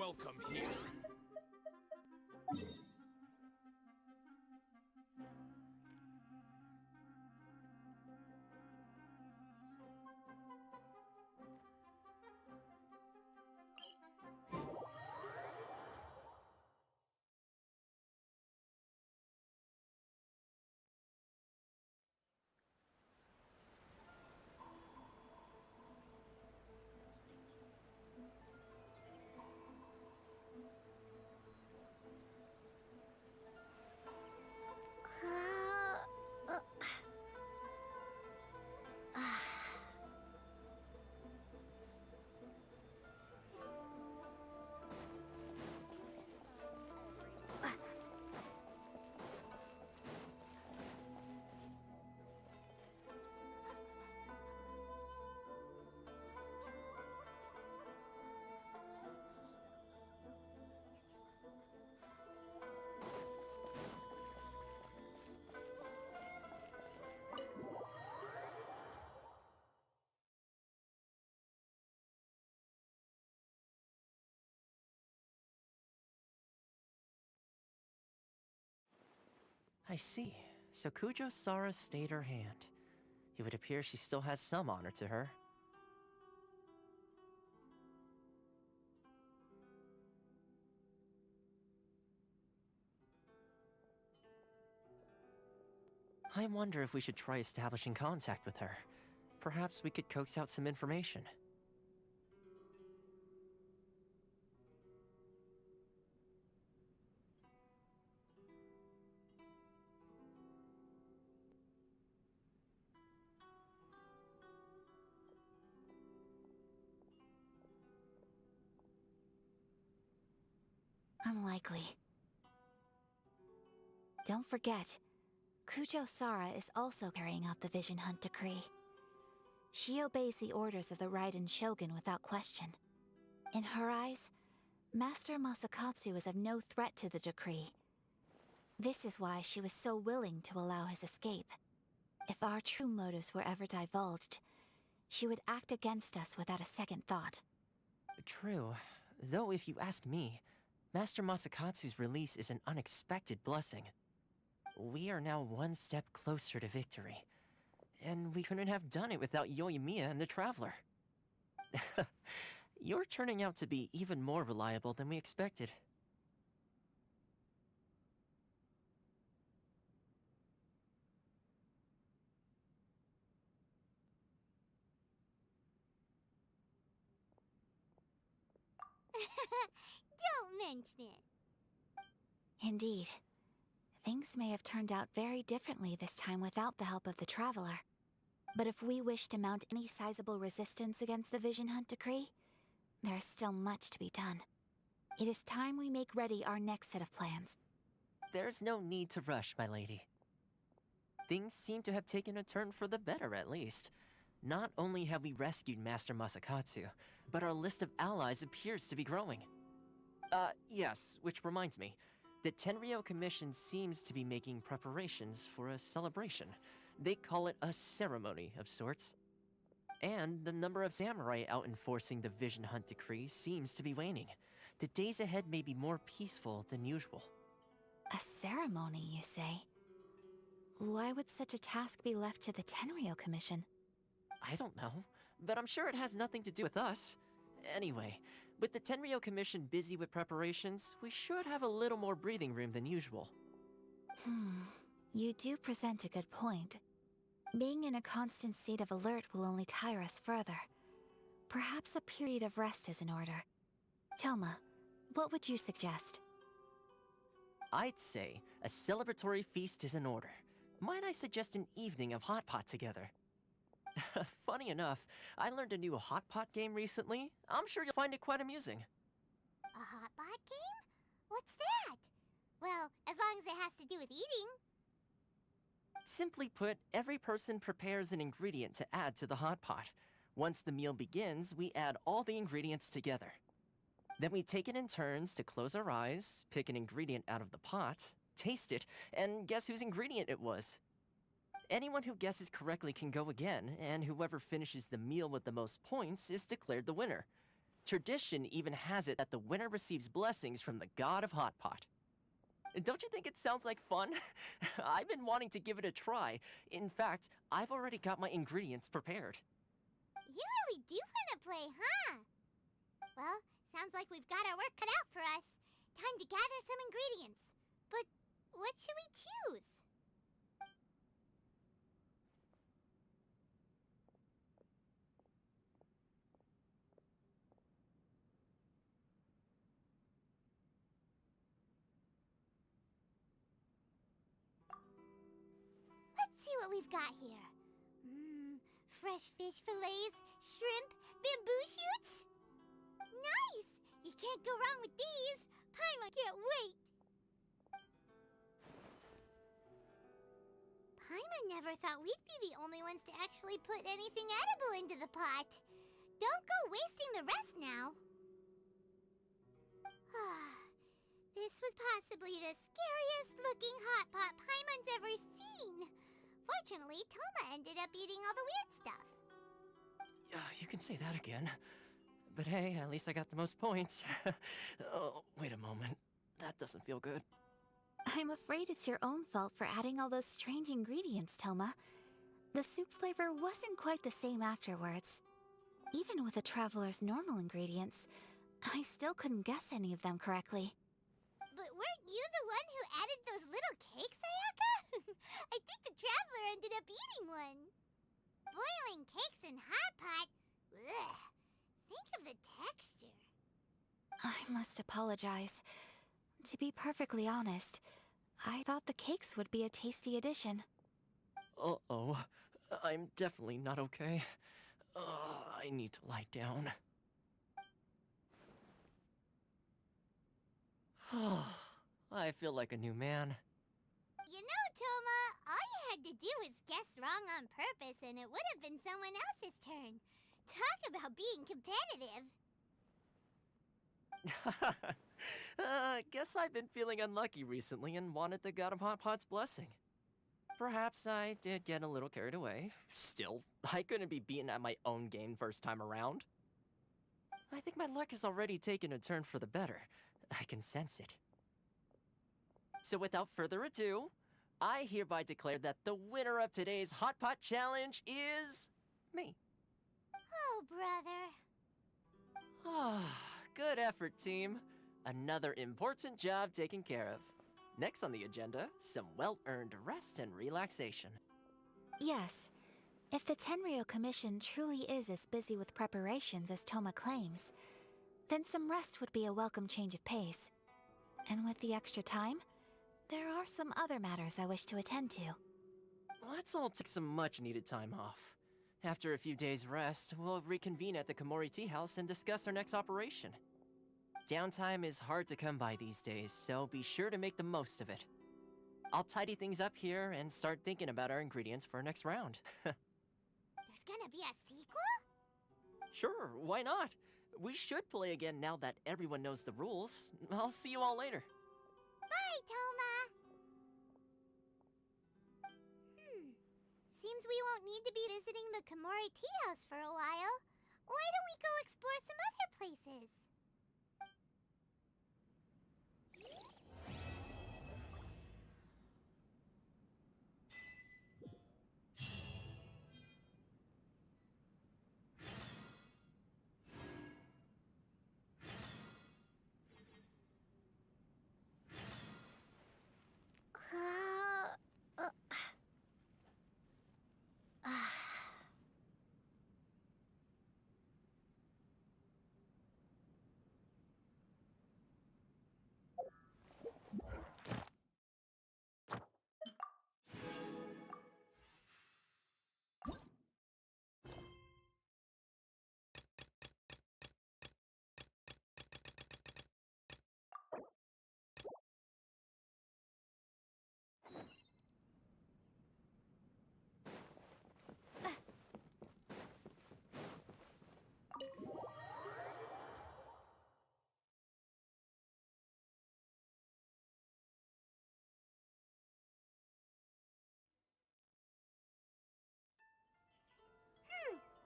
welcome here. I see. So Kujo-Sara stayed her hand. It would appear she still has some honor to her. I wonder if we should try establishing contact with her. Perhaps we could coax out some information. Unlikely. Don't forget, Kujo-Sara is also carrying out the Vision Hunt decree. She obeys the orders of the Raiden Shogun without question. In her eyes, Master Masakatsu is of no threat to the decree. This is why she was so willing to allow his escape. If our true motives were ever divulged, she would act against us without a second thought. True. Though if you ask me, Master Masakatsu's release is an unexpected blessing. We are now one step closer to victory. And we couldn't have done it without Yoimiya and the Traveler. You're turning out to be even more reliable than we expected. Don't mention it. Indeed. Things may have turned out very differently this time without the help of the Traveler. But if we wish to mount any sizable resistance against the Vision Hunt decree, there is still much to be done. It is time we make ready our next set of plans. There's no need to rush, my lady. Things seem to have taken a turn for the better, at least. Not only have we rescued Master Masakatsu, but our list of allies appears to be growing. Yes, which reminds me. The Tenryou Commission seems to be making preparations for a celebration. They call it a ceremony of sorts. And the number of samurai out enforcing the Vision Hunt decree seems to be waning. The days ahead may be more peaceful than usual. A ceremony, you say? Why would such a task be left to the Tenryou Commission? I don't know, but I'm sure it has nothing to do with us. Anyway, with the Tenryou Commission busy with preparations, we should have a little more breathing room than usual. You do present a good point. Being in a constant state of alert will only tire us further. Perhaps a period of rest is in order. Toma, what would you suggest? I'd say a celebratory feast is in order. Might I suggest an evening of hot pot together? Funny enough, I learned a new hot pot game recently. I'm sure you'll find it quite amusing. A hot pot game? What's that? Well, as long as it has to do with eating. Simply put, every person prepares an ingredient to add to the hot pot. Once the meal begins, we add all the ingredients together. Then we take it in turns to close our eyes, pick an ingredient out of the pot, taste it, and guess whose ingredient it was. Anyone who guesses correctly can go again, and whoever finishes the meal with the most points is declared the winner. Tradition even has it that the winner receives blessings from the god of Hot Pot. Don't you think it sounds like fun? I've been wanting to give it a try. In fact, I've already got my ingredients prepared. You really do want to play, huh? Well, sounds like we've got our work cut out for us. Time to gather some ingredients. But what should we choose? Let's see what we've got here. Fresh fish fillets, shrimp, bamboo shoots. Nice! You can't go wrong with these. Paimon can't wait. Paimon never thought we'd be the only ones to actually put anything edible into the pot. Don't go wasting the rest now. This was possibly the scariest looking hot pot Paimon's ever seen. Fortunately, Toma ended up eating all the weird stuff. You can say that again. But hey, at least I got the most points. Oh, wait a moment. That doesn't feel good. I'm afraid it's your own fault for adding all those strange ingredients, Toma. The soup flavor wasn't quite the same afterwards. Even with the Traveler's normal ingredients, I still couldn't guess any of them correctly. But weren't you the one who added those little cakes, Ayaka? I think the Traveler ended up eating one. Boiling cakes in hot pot? Ugh. Think of the texture. I must apologize. To be perfectly honest, I thought the cakes would be a tasty addition. Uh-oh. I'm definitely not okay. I need to lie down. I feel like a new man. You know, Toma, all you had to do was guess wrong on purpose and it would have been someone else's turn. Talk about being competitive. Guess I've been feeling unlucky recently and wanted the God of Hot Pot's blessing. Perhaps I did get a little carried away. Still, I couldn't be beaten at my own game first time around. I think my luck has already taken a turn for the better. I can sense it. So without further ado, I hereby declare that the winner of today's Hot Pot Challenge is me. Oh, brother. Good effort, team. Another important job taken care of. Next on the agenda, some well-earned rest and relaxation. Yes, if the Tenryo Commission truly is as busy with preparations as Toma claims, then some rest would be a welcome change of pace. And with the extra time, there are some other matters I wish to attend to. Let's all take some much-needed time off. After a few days' rest, we'll reconvene at the Komori Tea House and discuss our next operation. Downtime is hard to come by these days, so be sure to make the most of it. I'll tidy things up here and start thinking about our ingredients for our next round. There's gonna be a sequel? Sure, why not? We should play again now that everyone knows the rules. I'll see you all later. Bye, Toma! Seems we won't need to be visiting the Komori Tea House for a while. Why don't we go explore some other places?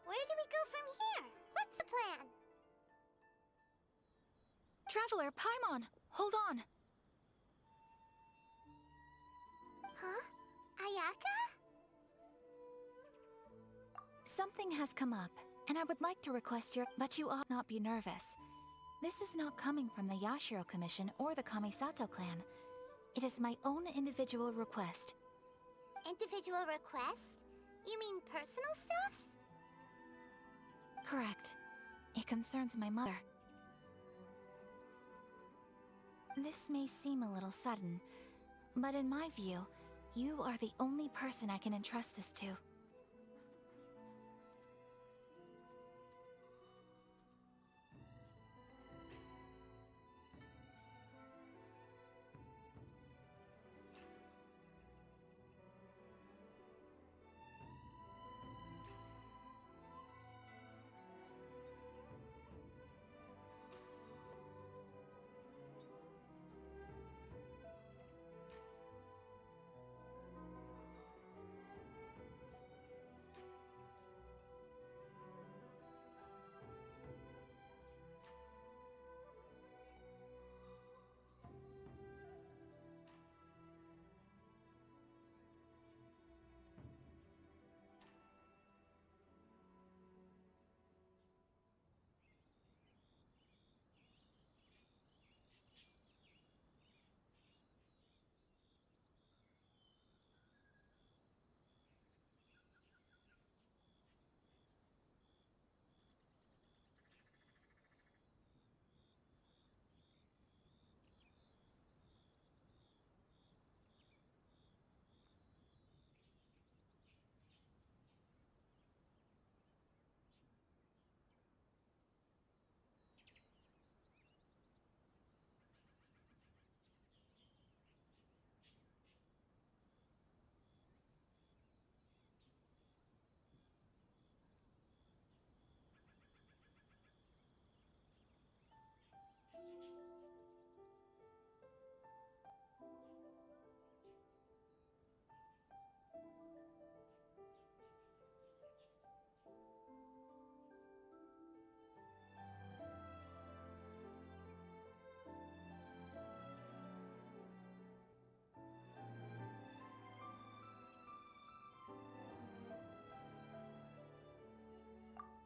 Where do we go from here? What's the plan? Traveler, Paimon! Hold on! Huh? Ayaka? Something has come up, and I would like to request your... But you ought not be nervous. This is not coming from the Yashiro Commission or the Kamisato clan. It is my own individual request. Individual request? You mean personal stuff? Correct. It concerns my mother. This may seem a little sudden, but in my view, you are the only person I can entrust this to.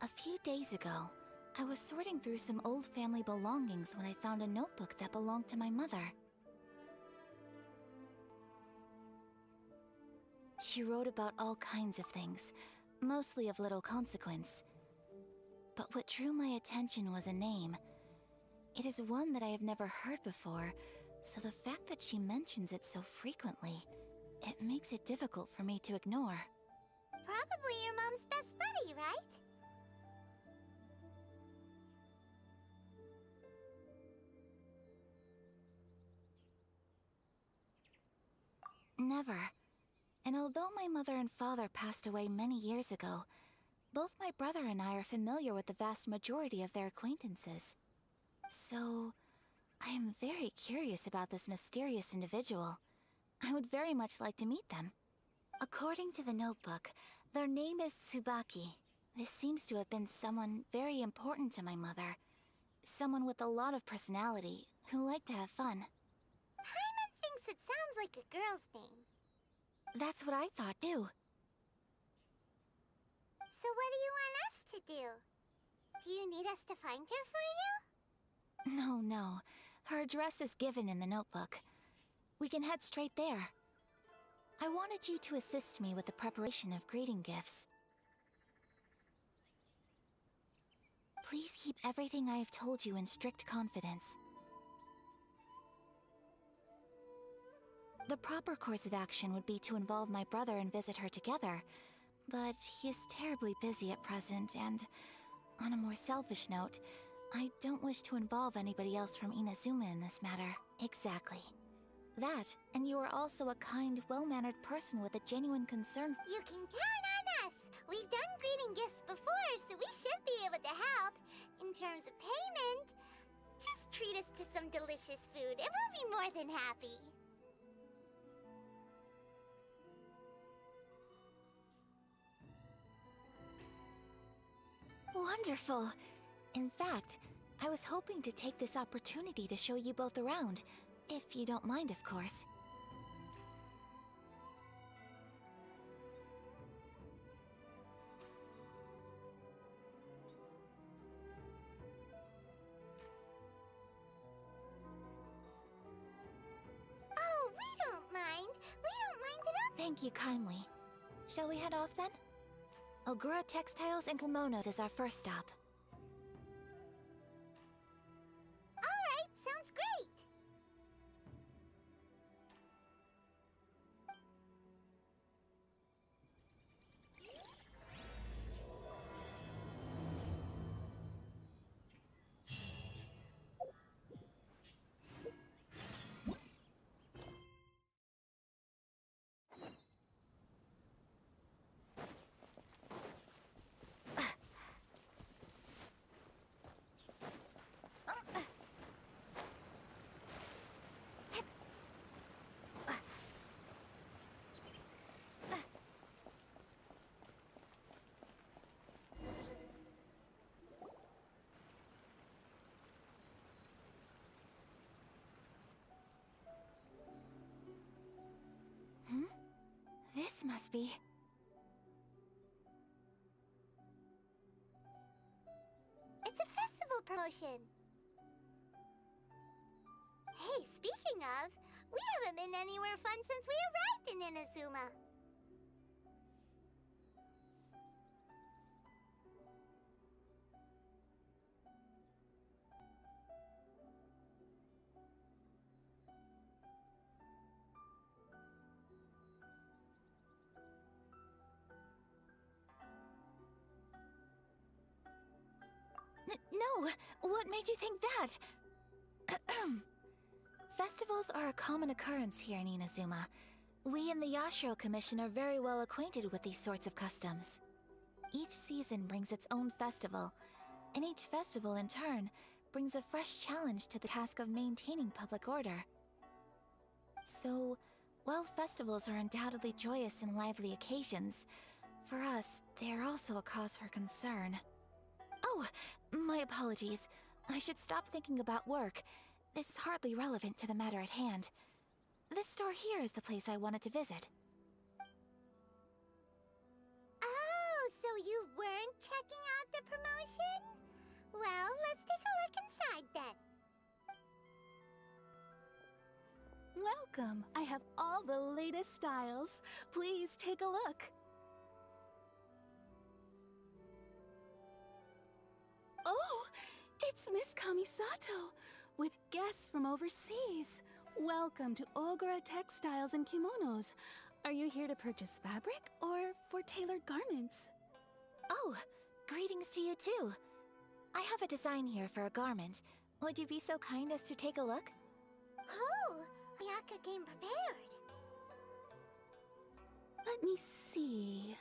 A few days ago, I was sorting through some old family belongings when I found a notebook that belonged to my mother. She wrote about all kinds of things, mostly of little consequence. But what drew my attention was a name. It is one that I have never heard before, so the fact that she mentions it so frequently, it makes it difficult for me to ignore. Probably your mom's best buddy, right? Never. And although my mother and father passed away many years ago, both my brother and I are familiar with the vast majority of their acquaintances. So, I am very curious about this mysterious individual. I would very much like to meet them. According to the notebook, their name is Tsubaki. This seems to have been someone very important to my mother. Someone with a lot of personality, who liked to have fun. Paimon thinks it sounds like a girl's name. That's what I thought too. So what do you want us to do? Do you need us to find her for you? No. Her address is given in the notebook. We can head straight there. I wanted you to assist me with the preparation of greeting gifts. Please keep everything I have told you in strict confidence. The proper course of action would be to involve my brother and visit her together, but he is terribly busy at present, and on a more selfish note, I don't wish to involve anybody else from Inazuma in this matter. Exactly. That, and you are also a kind, well-mannered person with a genuine concern. You can count on us! We've done greeting gifts before, so we should be able to help. In terms of payment, just treat us to some delicious food and we'll be more than happy. Wonderful! In fact, I was hoping to take this opportunity to show you both around, if you don't mind, of course. Oh, we don't mind. We don't mind at all. Thank you kindly. Shall we head off then? Ogura Textiles and Kimonos is our first stop. Alright, sounds great. This must be... It's a festival promotion. Hey, speaking of, we haven't been anywhere fun since we arrived in Inazuma. No! What made you think that? Festivals are a common occurrence here in Inazuma. We in the Yashiro Commission are very well acquainted with these sorts of customs. Each season brings its own festival, and each festival, in turn, brings a fresh challenge to the task of maintaining public order. So, while festivals are undoubtedly joyous and lively occasions, for us, they are also a cause for concern. Oh, my apologies. I should stop thinking about work. This is hardly relevant to the matter at hand. This store here is the place I wanted to visit. Oh, so you weren't checking out the promotion? Well, let's take a look inside then. Welcome! I have all the latest styles. Please take a look. Oh! It's Miss Kamisato, with guests from overseas. Welcome to Ogura Textiles and Kimonos. Are you here to purchase fabric or for tailored garments? Oh, greetings to you too. I have a design here for a garment. Would you be so kind as to take a look? Oh, Ayaka came prepared. Let me see.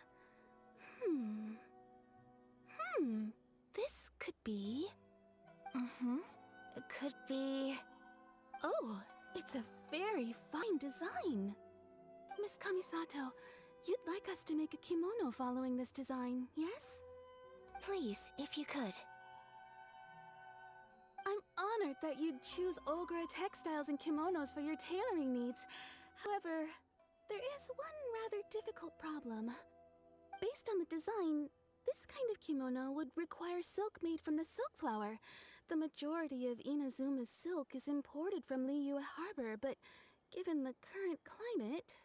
This could be... It could be... Oh, it's a very fine design. Miss Kamisato, you'd like us to make a kimono following this design, yes? Please, if you could. I'm honored that you'd choose Ogura Textiles and Kimonos for your tailoring needs. However, there is one rather difficult problem. Based on the design, this kind of kimono would require silk made from the silk flower. The majority of Inazuma's silk is imported from Liyue Harbor, but given the current climate...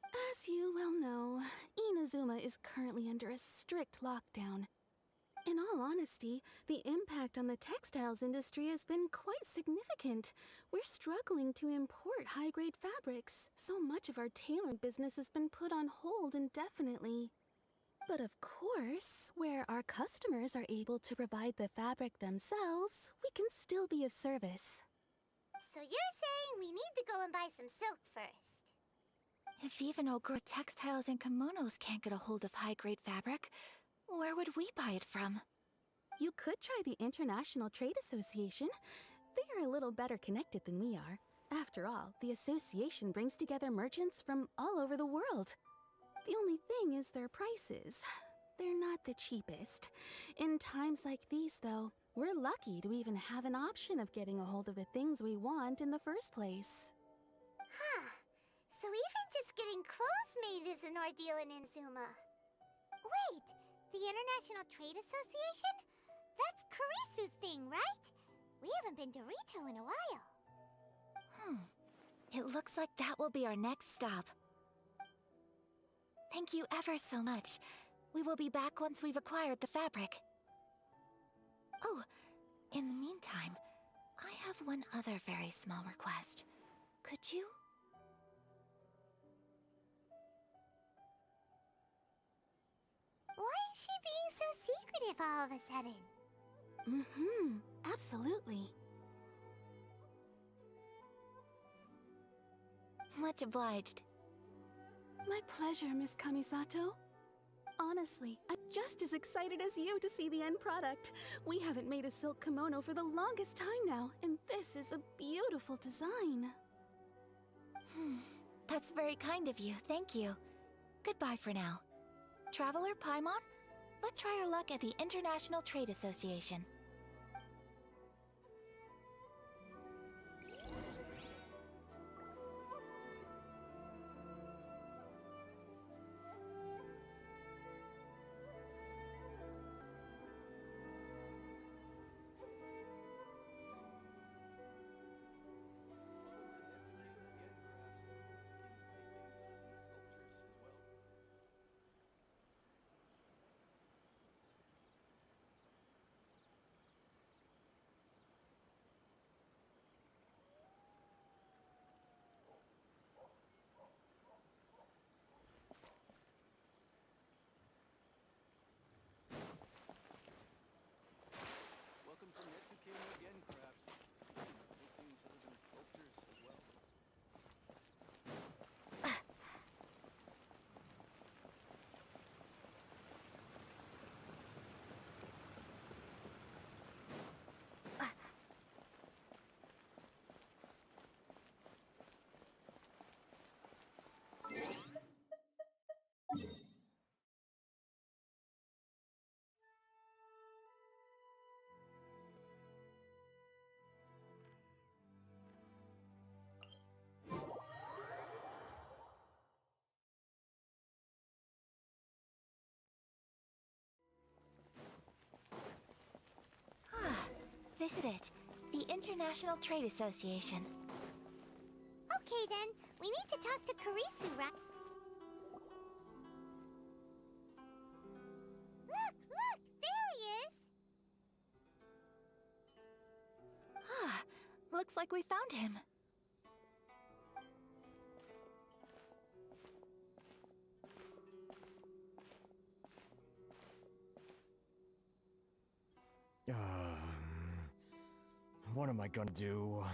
As you well know, Inazuma is currently under a strict lockdown. In all honesty, the impact on the textiles industry has been quite significant. We're struggling to import high-grade fabrics. So much of our tailoring business has been put on hold indefinitely. But of course, where our customers are able to provide the fabric themselves, we can still be of service. So you're saying we need to go and buy some silk first? If even Ogura Textiles and Kimonos can't get a hold of high-grade fabric, where would we buy it from? You could try the International Trade Association. They are a little better connected than we are. After all, the association brings together merchants from all over the world. The only thing is their prices. They're not the cheapest. In times like these, though, We're lucky to even have an option of getting a hold of the things we want in the first place. Huh. So even just getting clothes made is an ordeal in Inzuma. Wait, the International Trade Association? That's Kurisu's thing, right? We haven't been to Rito in a while. It looks like that will be our next stop. Thank you ever so much. We will be back once we've acquired the fabric. Oh, in the meantime, I have one other very small request. Could you? Why is she being so secretive all of a sudden? Absolutely. Much obliged. My pleasure, Miss Kamisato. Honestly, I'm just as excited as you to see the end product. We haven't made a silk kimono for the longest time now, and this is a beautiful design. That's very kind of you, thank you. Goodbye for now. Traveler Paimon, let's try our luck at the International Trade Association. Welcome to Netsuke again, Crafts. Paintings other than sculptures as well. This is it. The International Trade Association. Okay then, we need to talk to Kurisu, right? Look! There he is! Looks like we found him. What am I gonna do?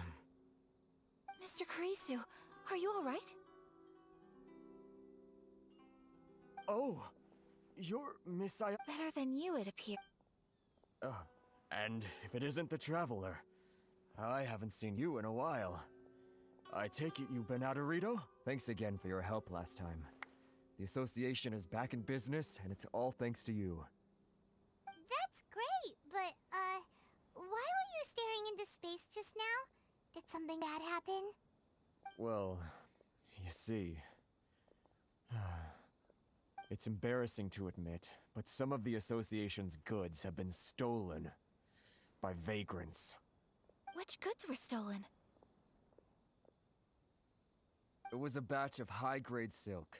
Mr. Kurisu, are you alright? Oh, you're Miss I. Better than you, it appears. And if it isn't the Traveler, I haven't seen you in a while. I take it you've been out of Rito? Thanks again for your help last time. The association is back in business, and it's all thanks to you. That's great, but, why were you staring into space just now? Did something bad happen? Well, you see... It's embarrassing to admit, but some of the association's goods have been stolen by vagrants. Which goods were stolen? It was a batch of high-grade silk.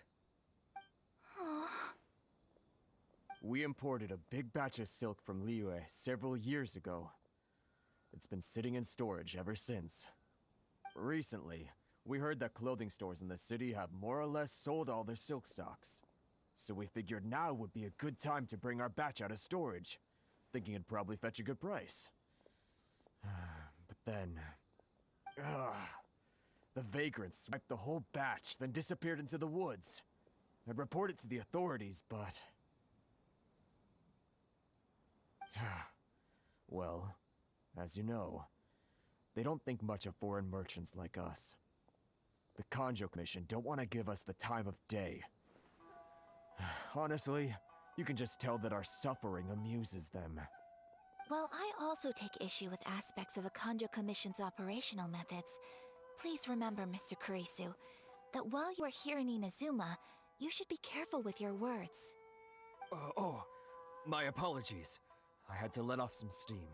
We imported a big batch of silk from Liyue several years ago. It's been sitting in storage ever since. Recently, we heard that clothing stores in the city have more or less sold all their silk stocks. So we figured now would be a good time to bring our batch out of storage, thinking it'd probably fetch a good price. But then... the vagrants swiped the whole batch, then disappeared into the woods. I'd report it to the authorities, but... Well, as you know, they don't think much of foreign merchants like us. The Kanjo Commission don't want to give us the time of day. Honestly, you can just tell that our suffering amuses them. While I also take issue with aspects of the Kanjo Commission's operational methods, please remember, Mr. Kurisu, that while you are here in Inazuma, you should be careful with your words. Oh, my apologies. I had to let off some steam.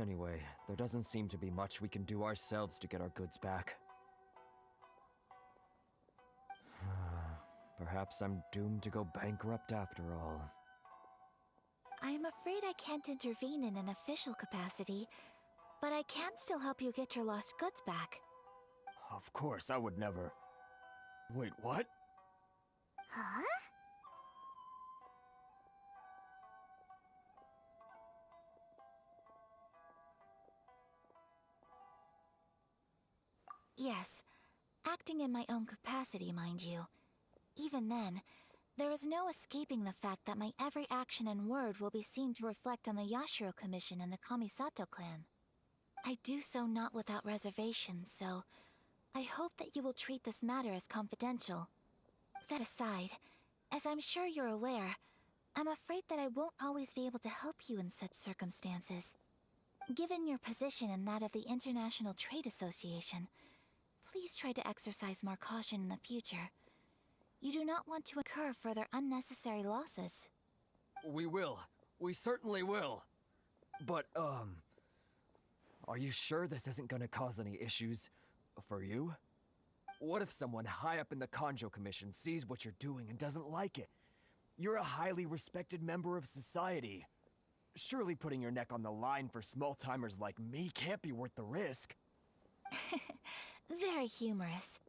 Anyway, there doesn't seem to be much we can do ourselves to get our goods back. Perhaps I'm doomed to go bankrupt after all. I am afraid I can't intervene in an official capacity, but I can still help you get your lost goods back. Of course, I would never... Wait, what? Huh? Yes, acting in my own capacity, mind you. Even then, there is no escaping the fact that my every action and word will be seen to reflect on the Yashiro Commission and the Kamisato clan. I do so not without reservations, so I hope that you will treat this matter as confidential. That aside, as I'm sure you're aware, I'm afraid that I won't always be able to help you in such circumstances. Given your position and that of the International Trade Association, please try to exercise more caution in the future. You do not want to incur further unnecessary losses. We will. We certainly will. But, are you sure this isn't gonna cause any issues for you? What if someone high up in the Kanjo Commission sees what you're doing and doesn't like it? You're a highly respected member of society. Surely putting your neck on the line for small-timers like me can't be worth the risk. Very humorous.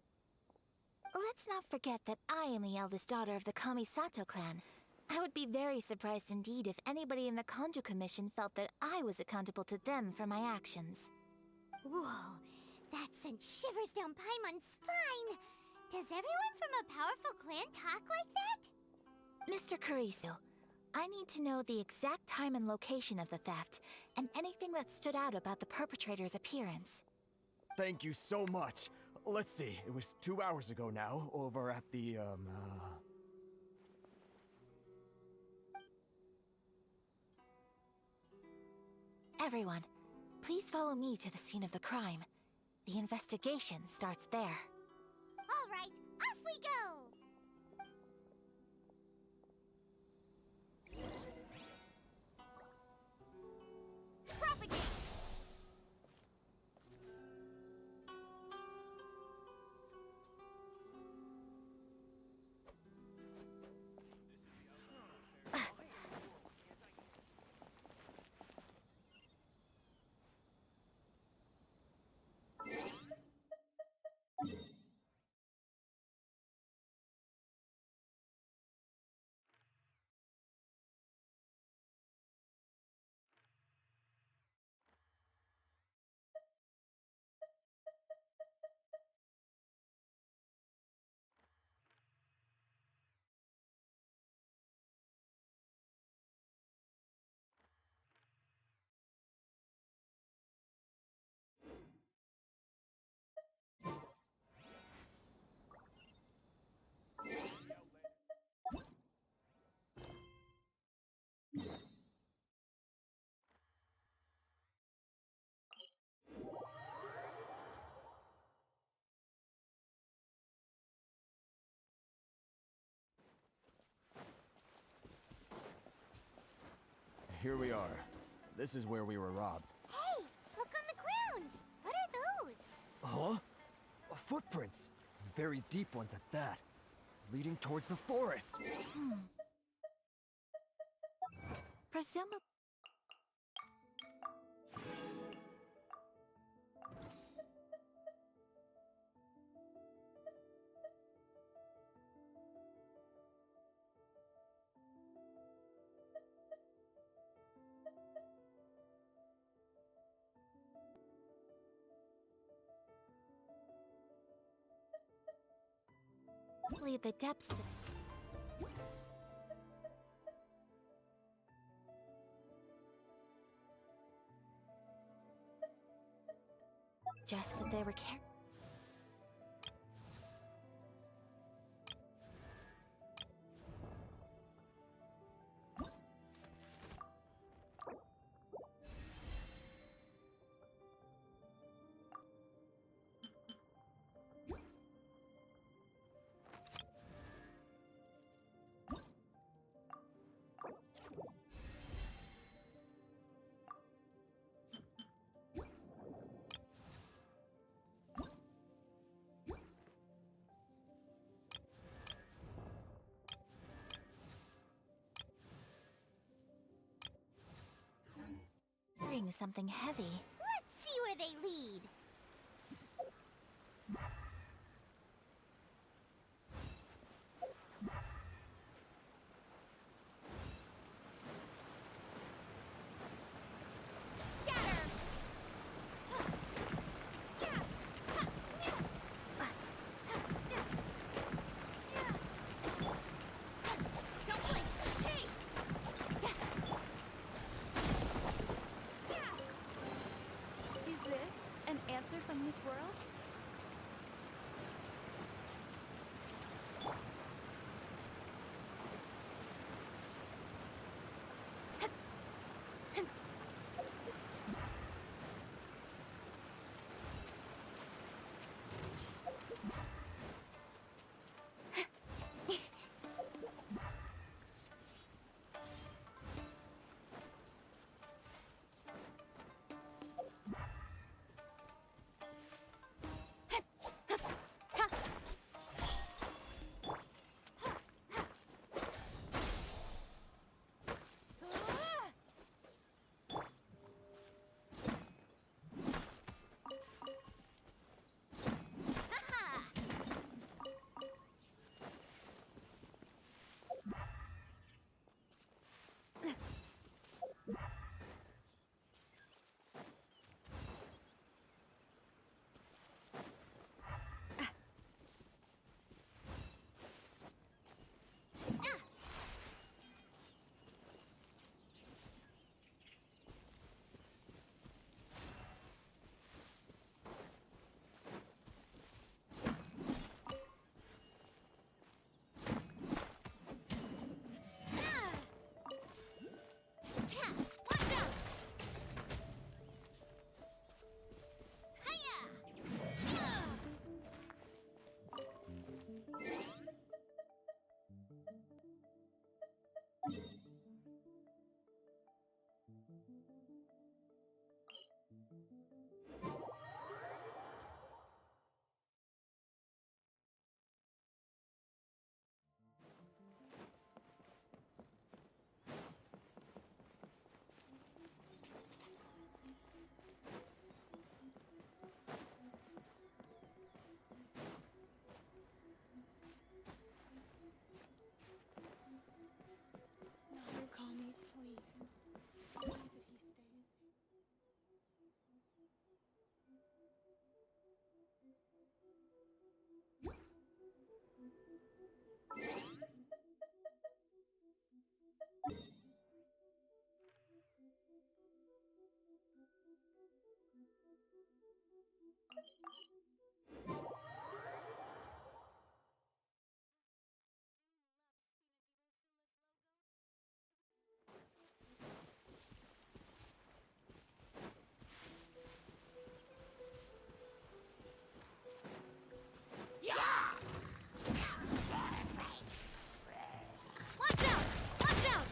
Let's not forget that I am the eldest daughter of the Kamisato clan. I would be very surprised indeed if anybody in the Kanjo Commission felt that I was accountable to them for my actions. Whoa, that sent shivers down Paimon's spine. Does everyone from a powerful clan talk like that? Mr. Kurisu, I need to know the exact time and location of the theft, and anything that stood out about the perpetrator's appearance. Thank you so much. Let's see, it was 2 hours ago now, over at the, Everyone, please follow me to the scene of the crime. The investigation starts there. All right, off we go! Propagate! Here we are. This is where we were robbed. Hey, look on the ground! What are those? Huh? Footprints. Very deep ones at that. Leading towards the forest. Presumably... the depths of... Just that they were something heavy. Let's see where they lead. Is this an answer from this world? Narukami, please. See that he stays safe. Watch out! Watch out!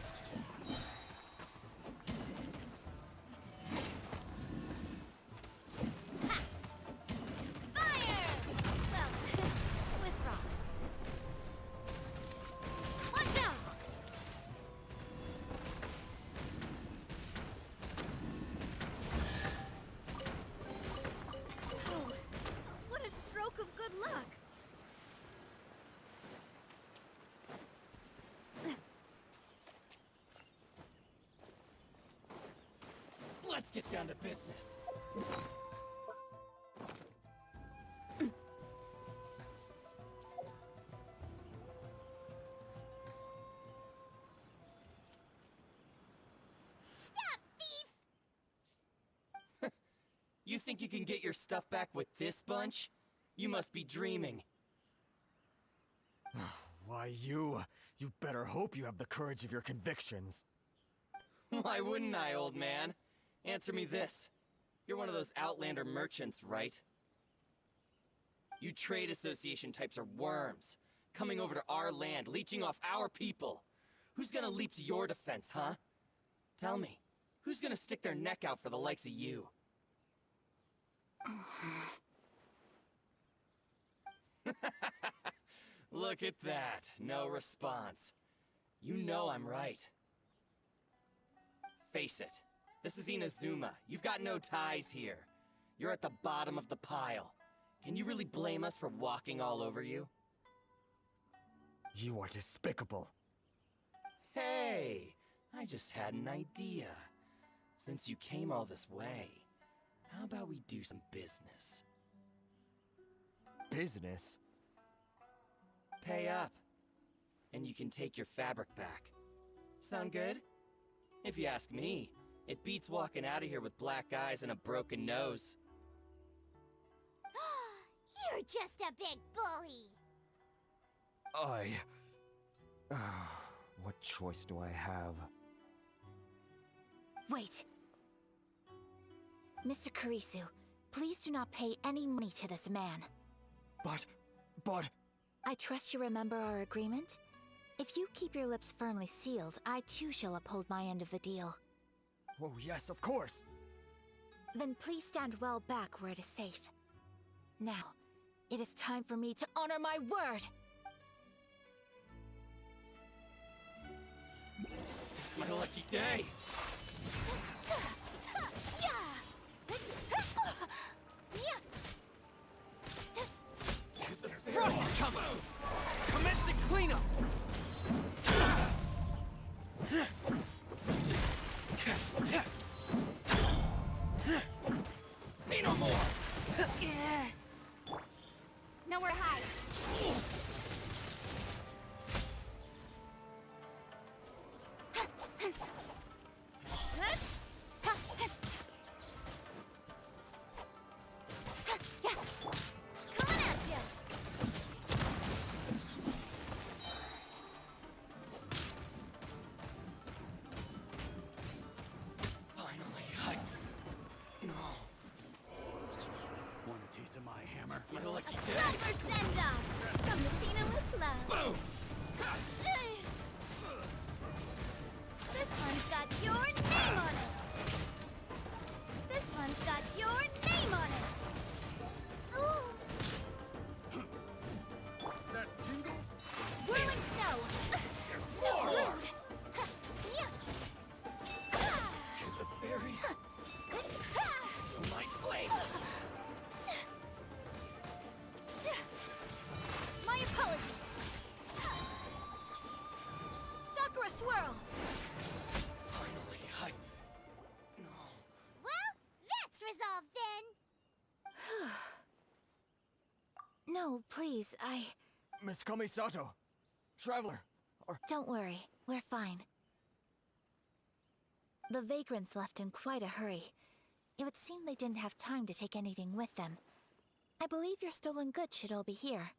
Ha! Fire! Well, with rocks. Watch out! Oh, what a stroke of good luck! Let's get down to business. Stop, thief! You think you can get your stuff back with this bunch? You must be dreaming. Why, you better hope you have the courage of your convictions. Why wouldn't I, old man? Answer me this. You're one of those Outlander merchants, right? You trade association types are worms. Coming over to our land, leeching off our people. Who's gonna leap to your defense, huh? Tell me, who's gonna stick their neck out for the likes of you? Look at that. No response. You know I'm right. Face it. This is Inazuma. You've got no ties here. You're at the bottom of the pile. Can you really blame us for walking all over you? You are despicable. Hey, I just had an idea. Since you came all this way, how about we do some business? Business? Pay up, and you can take your fabric back. Sound good? If you ask me, it beats walking out of here with black eyes and a broken nose. You're just a big bully! What choice do I have? Wait. Mr. Kurisu, please do not pay any money to this man. But... I trust you remember our agreement? If you keep your lips firmly sealed, I too shall uphold my end of the deal. Oh, yes, of course! Then please stand well back where it is safe. Now, it is time for me to honor my word! It's my lucky day! Frost combo! Commencing cleanup! Say no more! Nowhere to hide. Coming at ya! Finally, No. Want a taste of my hammer? It's my lucky day! Proper send-off from the Tina with love. Boom! This one's got your name on it. This one's got your name on it. Ooh. That tingle? Whirling snow. So Roar! rude. Yeah. To the very light blade! My apologies. Sakura swirl. Finally, No. Well, that's resolved then. No, please, Miss Kamisato! Traveler! Don't worry, we're fine. The vagrants left in quite a hurry. It would seem they didn't have time to take anything with them. I believe your stolen goods should all be here.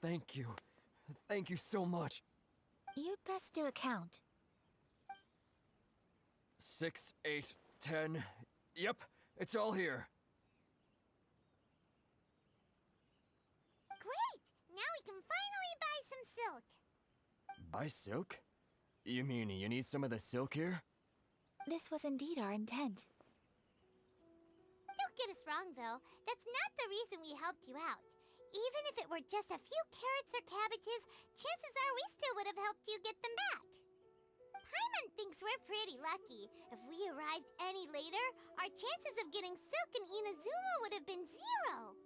Thank you. Thank you so much. You'd best do a count. 6, 8, 10... Yep, it's all here. Great! Now we can finally buy some silk. Buy silk? You mean you need some of the silk here? This was indeed our intent. Don't get us wrong, though. That's not the reason we helped you out. Even if it were just a few carrots or cabbages, chances are we still would have helped you get them back. Paimon thinks we're pretty lucky. If we arrived any later, our chances of getting silk in Inazuma would have been 0.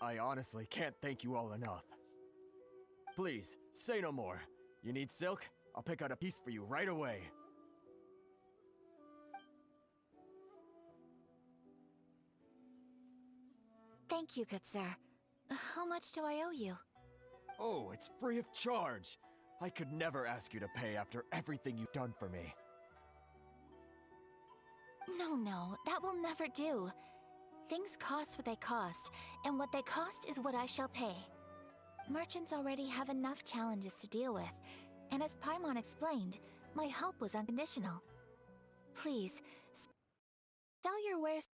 I honestly can't thank you all enough. Please, say no more. You need silk? I'll pick out a piece for you right away. Thank you, good sir. How much do I owe you? Oh, it's free of charge. I could never ask you to pay after everything you've done for me. No, that will never do. Things cost what they cost, and what they cost is what I shall pay. Merchants already have enough challenges to deal with, and as Paimon explained, my help was unconditional. Please, sell your wares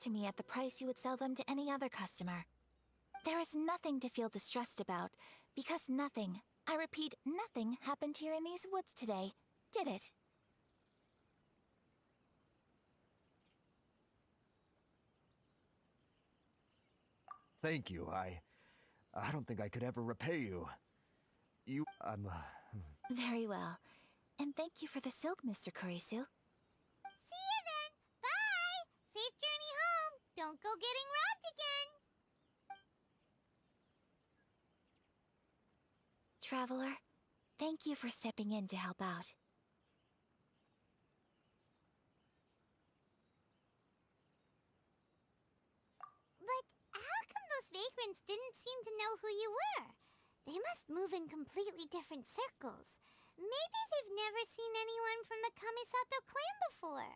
to me at the price you would sell them to any other customer. There is nothing to feel distressed about, because nothing, I repeat, nothing happened here in these woods today, did it? Thank you. I don't think I could ever repay you. Very well. And thank you for the silk, Mr. Kurisu. safe journey home. Don't go getting robbed again. Traveler, thank you for stepping in to help out. But how come those vagrants didn't seem to know who you were? They must move in completely different circles. Maybe they've never seen anyone from the Kamisato clan before.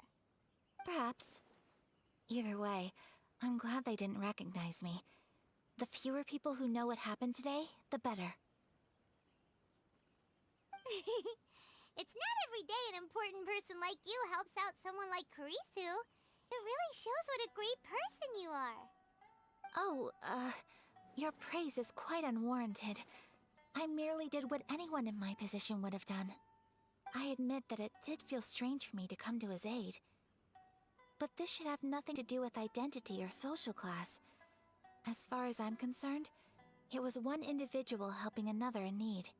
Perhaps. Either way, I'm glad they didn't recognize me. The fewer people who know what happened today, the better. It's not every day an important person like you helps out someone like Kurisu. It really shows what a great person you are. Oh, your praise is quite unwarranted. I merely did what anyone in my position would have done. I admit that it did feel strange for me to come to his aid. But this should have nothing to do with identity or social class. As far as I'm concerned, it was one individual helping another in need.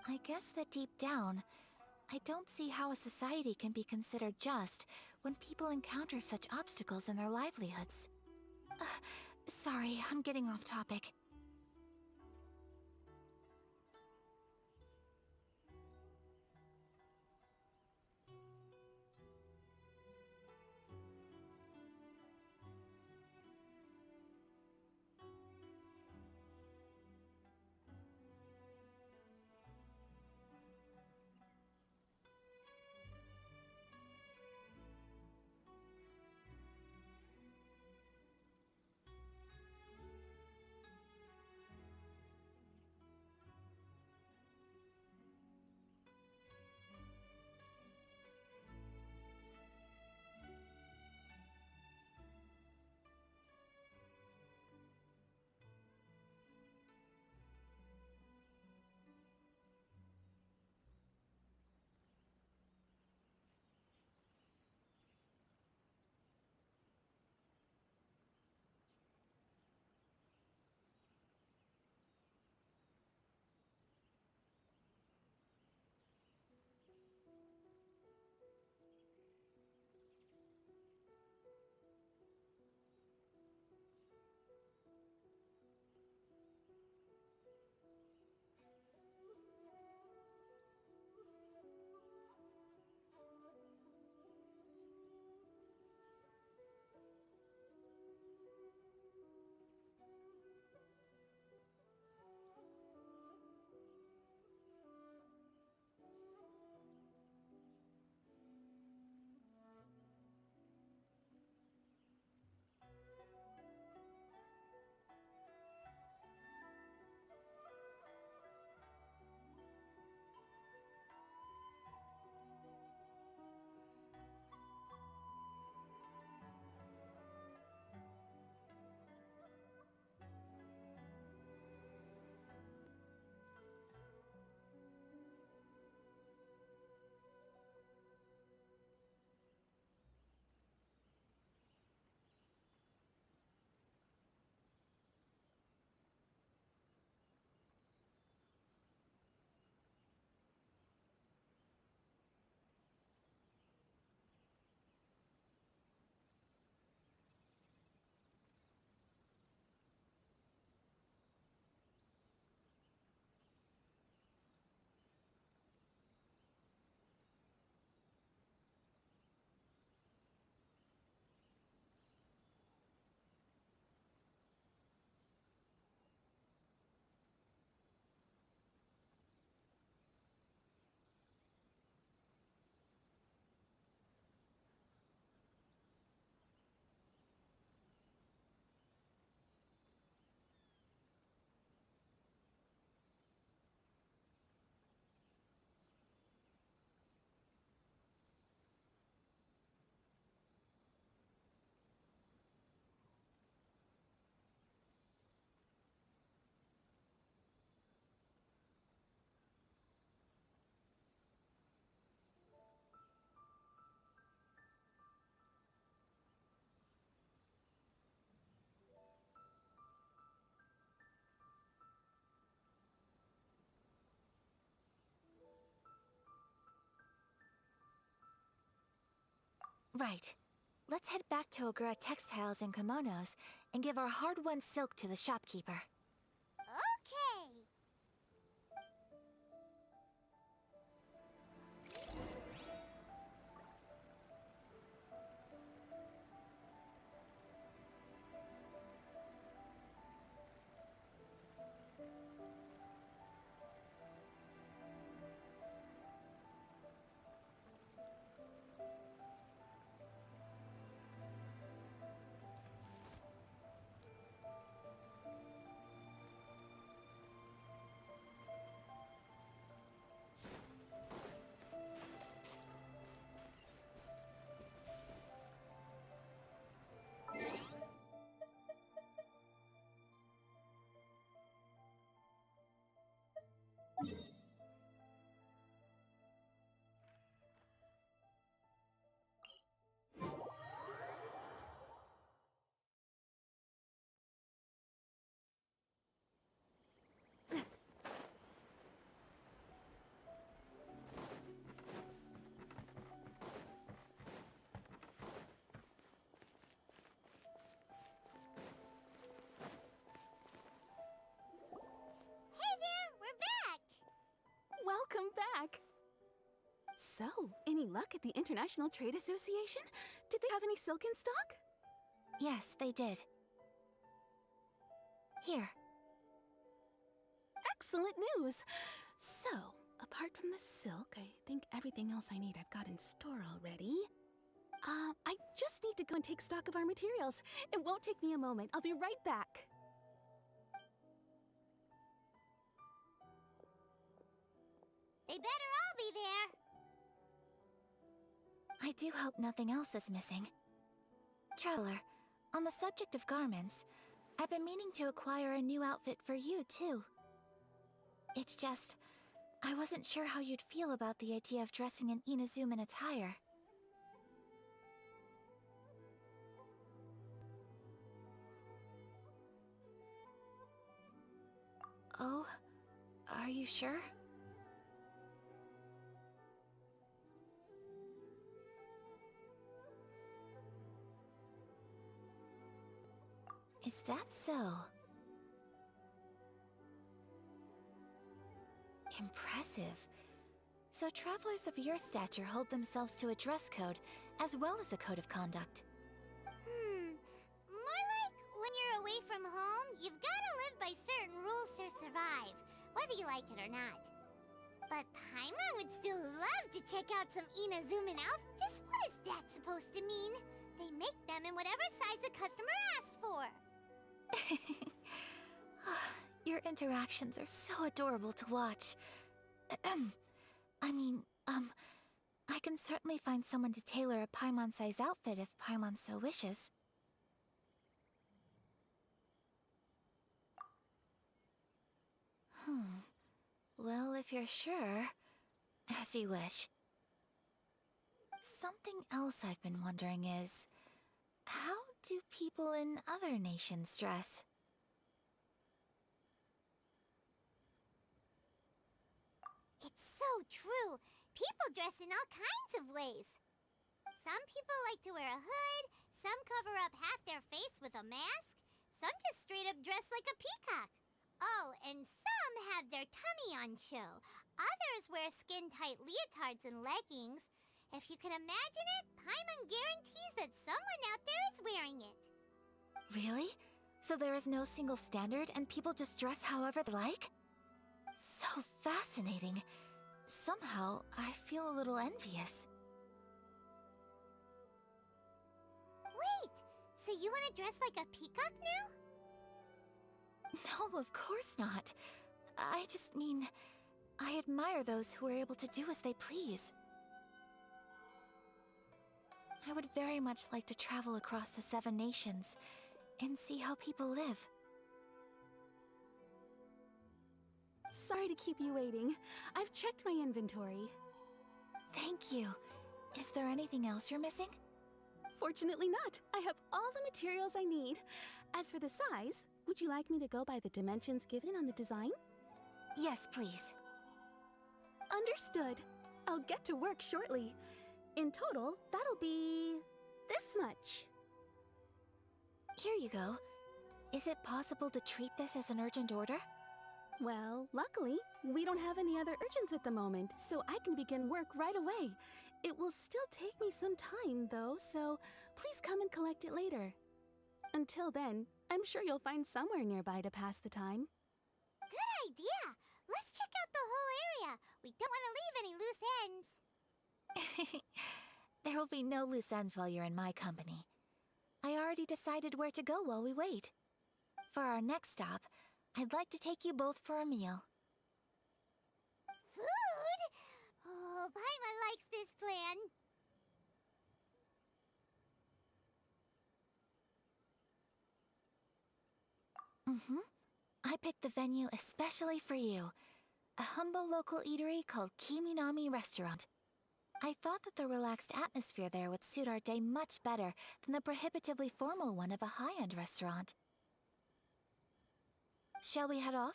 I guess that deep down, I don't see how a society can be considered just when people encounter such obstacles in their livelihoods. Sorry, I'm getting off topic. Right. let's head back to Ogura Textiles and Kimonos and give our hard-won silk to the shopkeeper. Okay. Hey there, we're back. Welcome back! So, any luck at the International Trade Association? Did they have any silk in stock? Yes, they did. Here. Excellent news! So, apart from the silk, I think everything else I need I've got in store already. I just need to go and take stock of our materials. It won't take me a moment. I'll be right back. They better all be there. I do hope nothing else is missing. Traveler, on the subject of garments, I've been meaning to acquire a new outfit for you, too. It's just, I wasn't sure how you'd feel about the idea of dressing in Inazuman attire. Oh, are you sure? Is that so? Impressive. So travelers of your stature hold themselves to a dress code, as well as a code of conduct. More like when you're away from home, you've gotta live by certain rules to survive, whether you like it or not. But Paimon would still love to check out some Inazuman outfits. Just what is that supposed to mean? They make them in whatever size the customer asks for. Your interactions are so adorable to watch. I can certainly find someone to tailor a Paimon-size outfit if Paimon so wishes. Well, if you're sure, as you wish. Something else I've been wondering is, how do people in other nations dress? It's so true. People dress in all kinds of ways. Some people like to wear a hood, some cover up half their face with a mask, some just straight up dress like a peacock. Oh, and some have their tummy on show. Others wear skin-tight leotards and leggings. If you can imagine it, Paimon guarantees that someone out there is wearing it. Really? So there is no single standard and people just dress however they like? So fascinating. Somehow, I feel a little envious. Wait, so you want to dress like a peacock now? No, of course not. I just mean, I admire those who are able to do as they please. I would very much like to travel across the 7 nations and see how people live. Sorry to keep you waiting. I've checked my inventory. Thank you. Is there anything else you're missing? Fortunately not. I have all the materials I need. As for the size, would you like me to go by the dimensions given on the design? Yes, please. Understood. I'll get to work shortly. In total, that'll be this much. Here you go. Is it possible to treat this as an urgent order? Well, luckily, we don't have any other urgents at the moment, so I can begin work right away. It will still take me some time, though, so please come and collect it later. Until then, I'm sure you'll find somewhere nearby to pass the time. Good idea! Let's check out the whole area. We don't want to leave any loose ends. There will be no loose ends while you're in my company. I already decided where to go while we wait. For our next stop, I'd like to take you both for a meal. Food? Oh, Paimon likes this plan. I picked the venue especially for you. A humble local eatery called Kiminami Restaurant. I thought that the relaxed atmosphere there would suit our day much better than the prohibitively formal one of a high-end restaurant. Shall we head off?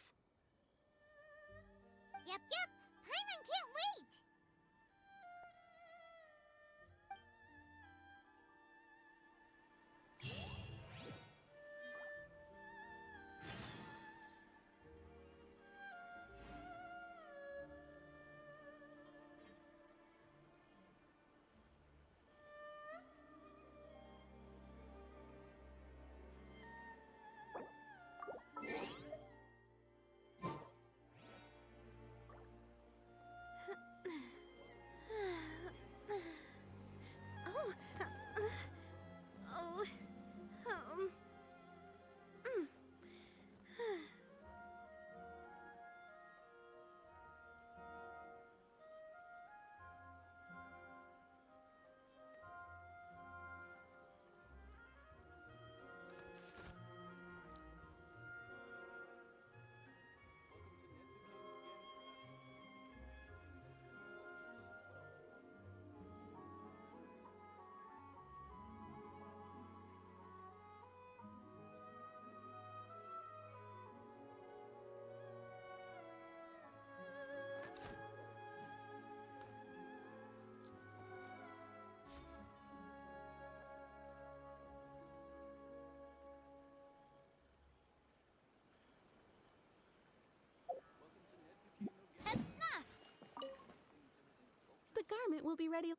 Yep. Paimon can't wait! The garment will be ready.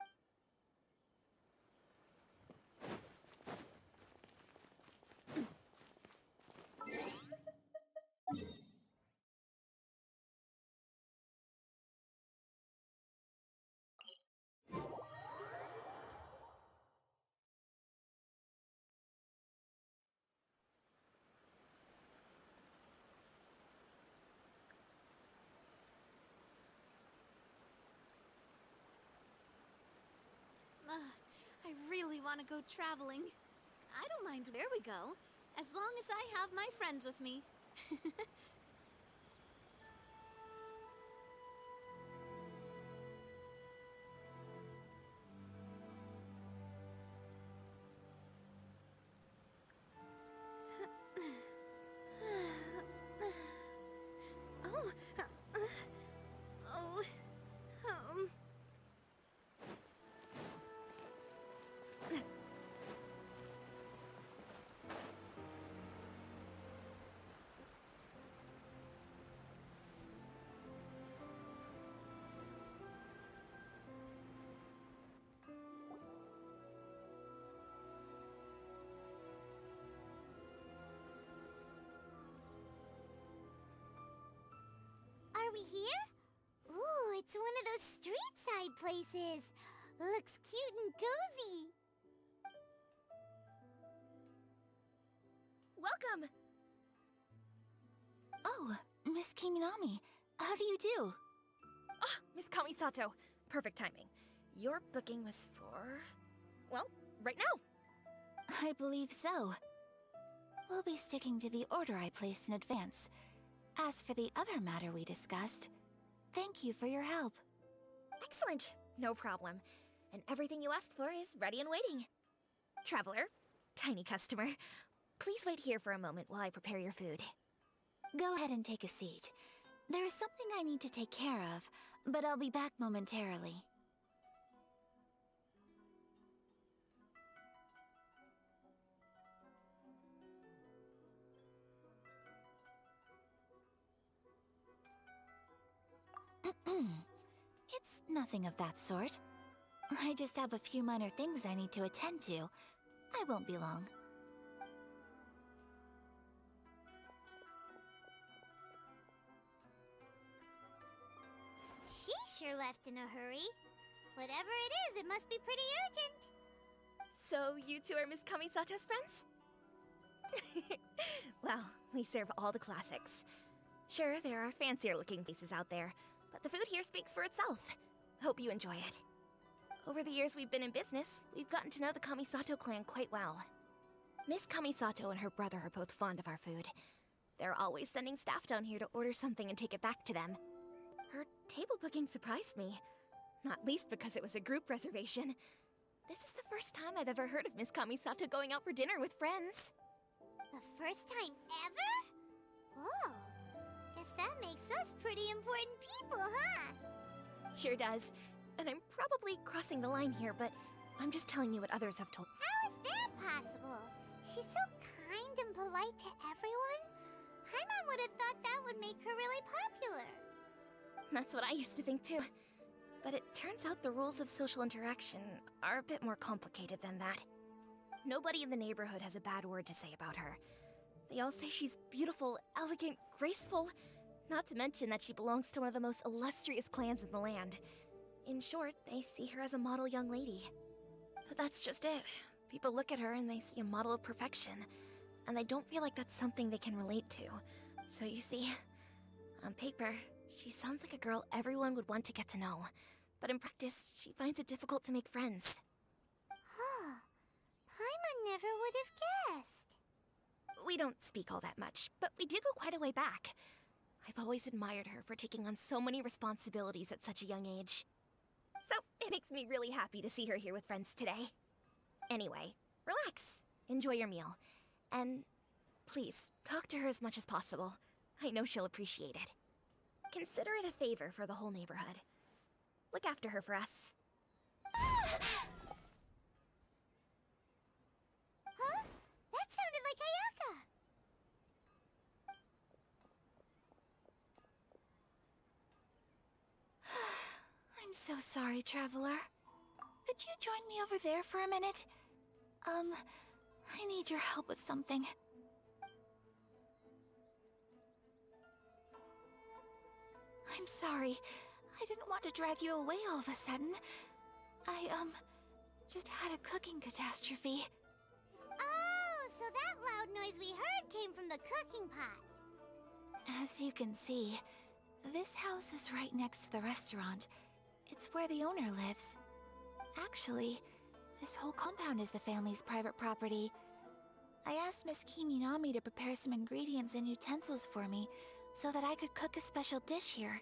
I really want to go traveling. I don't mind where we go, as long as I have my friends with me. Are we here? Ooh, it's one of those street-side places. Looks cute and cozy. Welcome! Oh, Miss Kiminami, how do you do? Ah, Miss Kamisato. Perfect timing. Your booking was for... well, right now. I believe so. We'll be sticking to the order I placed in advance. As for the other matter we discussed, thank you for your help. Excellent. No problem. And everything you asked for is ready and waiting. Traveler, tiny customer, please wait here for a moment while I prepare your food. Go ahead and take a seat. There is something I need to take care of, but I'll be back momentarily. It's nothing of that sort. I just have a few minor things I need to attend to. I won't be long. She sure left in a hurry. Whatever it is, it must be pretty urgent. So, you two are Miss Kamisato's friends? Well, we serve all the classics. Sure, there are fancier-looking places out there, but the food here speaks for itself. Hope you enjoy it. Over the years we've been in business, we've gotten to know the Kamisato clan quite well. Miss Kamisato and her brother are both fond of our food. They're always sending staff down here to order something and take it back to them. Her table booking surprised me, not least because it was a group reservation. This is the first time I've ever heard of Miss Kamisato going out for dinner with friends. The first time ever? Whoa. Guess that makes us pretty important people, huh? Sure does. And I'm probably crossing the line here, but I'm just telling you what others have told. How is that possible? She's so kind and polite to everyone. Paimon would have thought that would make her really popular. That's what I used to think too. But it turns out the rules of social interaction are a bit more complicated than that. Nobody in the neighborhood has a bad word to say about her. They all say she's beautiful, elegant, graceful, not to mention that she belongs to one of the most illustrious clans in the land. In short, they see her as a model young lady. But that's just it. People look at her and they see a model of perfection, and they don't feel like that's something they can relate to. So you see, on paper, she sounds like a girl everyone would want to get to know. But in practice, she finds it difficult to make friends. Huh. Paimon never would have guessed. We don't speak all that much, but we do go quite a way back. I've always admired her for taking on so many responsibilities at such a young age. So, it makes me really happy to see her here with friends today. Anyway, relax, enjoy your meal, and please, talk to her as much as possible. I know she'll appreciate it. Consider it a favor for the whole neighborhood. Look after her for us. Huh? That sounded like Ayaka. I'm so sorry, Traveler. Could you join me over there for a minute? I need your help with something. I'm sorry. I didn't want to drag you away all of a sudden. I, just had a cooking catastrophe. Oh, so that loud noise we heard came from the cooking pot. As you can see, this house is right next to the restaurant. It's where the owner lives. Actually, this whole compound is the family's private property. I asked Miss Kiminami to prepare some ingredients and utensils for me so that I could cook a special dish here.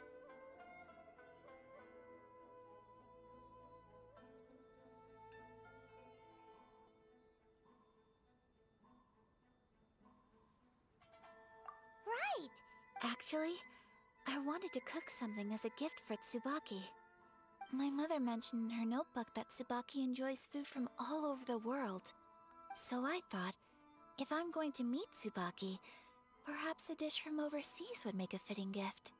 Right. Actually, I wanted to cook something as a gift for Tsubaki. My mother mentioned in her notebook that Tsubaki enjoys food from all over the world. So I thought, if I'm going to meet Tsubaki, perhaps a dish from overseas would make a fitting gift.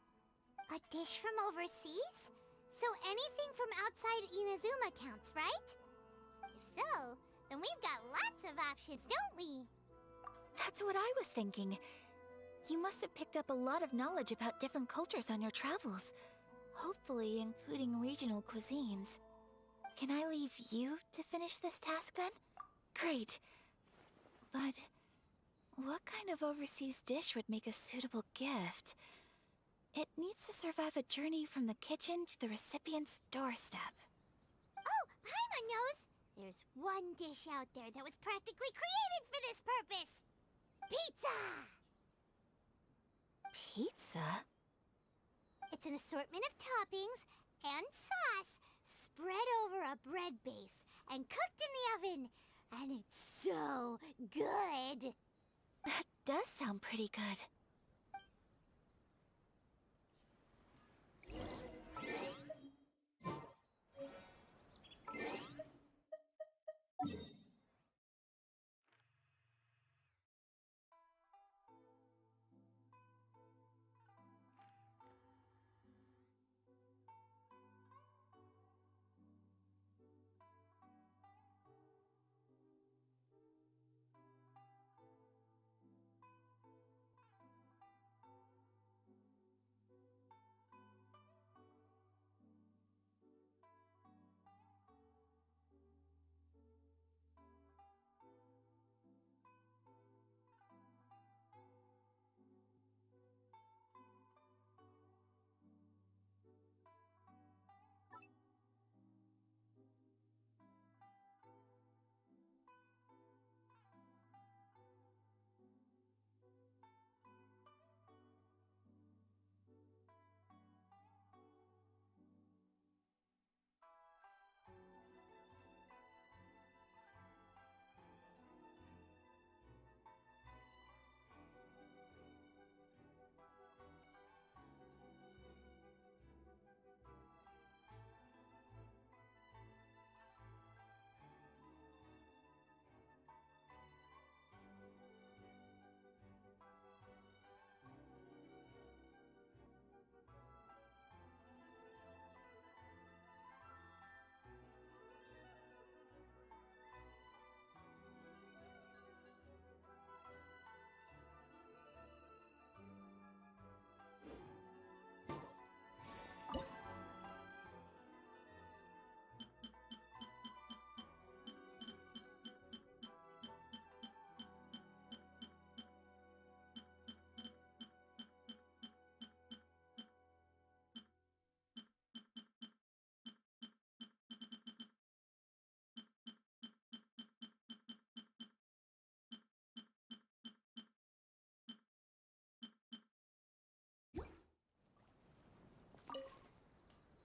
A dish from overseas? So anything from outside Inazuma counts, right? If so, then we've got lots of options, don't we? That's what I was thinking. You must have picked up a lot of knowledge about different cultures on your travels, hopefully including regional cuisines. Can I leave you to finish this task then? Great. But what kind of overseas dish would make a suitable gift? It needs to survive a journey from the kitchen to the recipient's doorstep. Oh, Paimon knows! There's one dish out there that was practically created for this purpose! Pizza! Pizza? It's an assortment of toppings and sauce spread over a bread base and cooked in the oven. And it's so good! That does sound pretty good.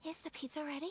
Is the pizza ready?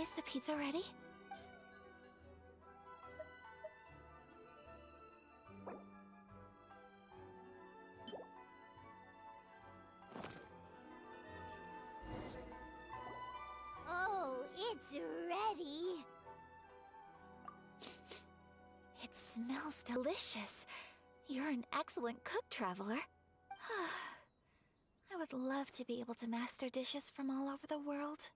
Is the pizza ready? Oh, it's ready. It smells delicious. You're an excellent cook, Traveler. I would love to be able to master dishes from all over the world.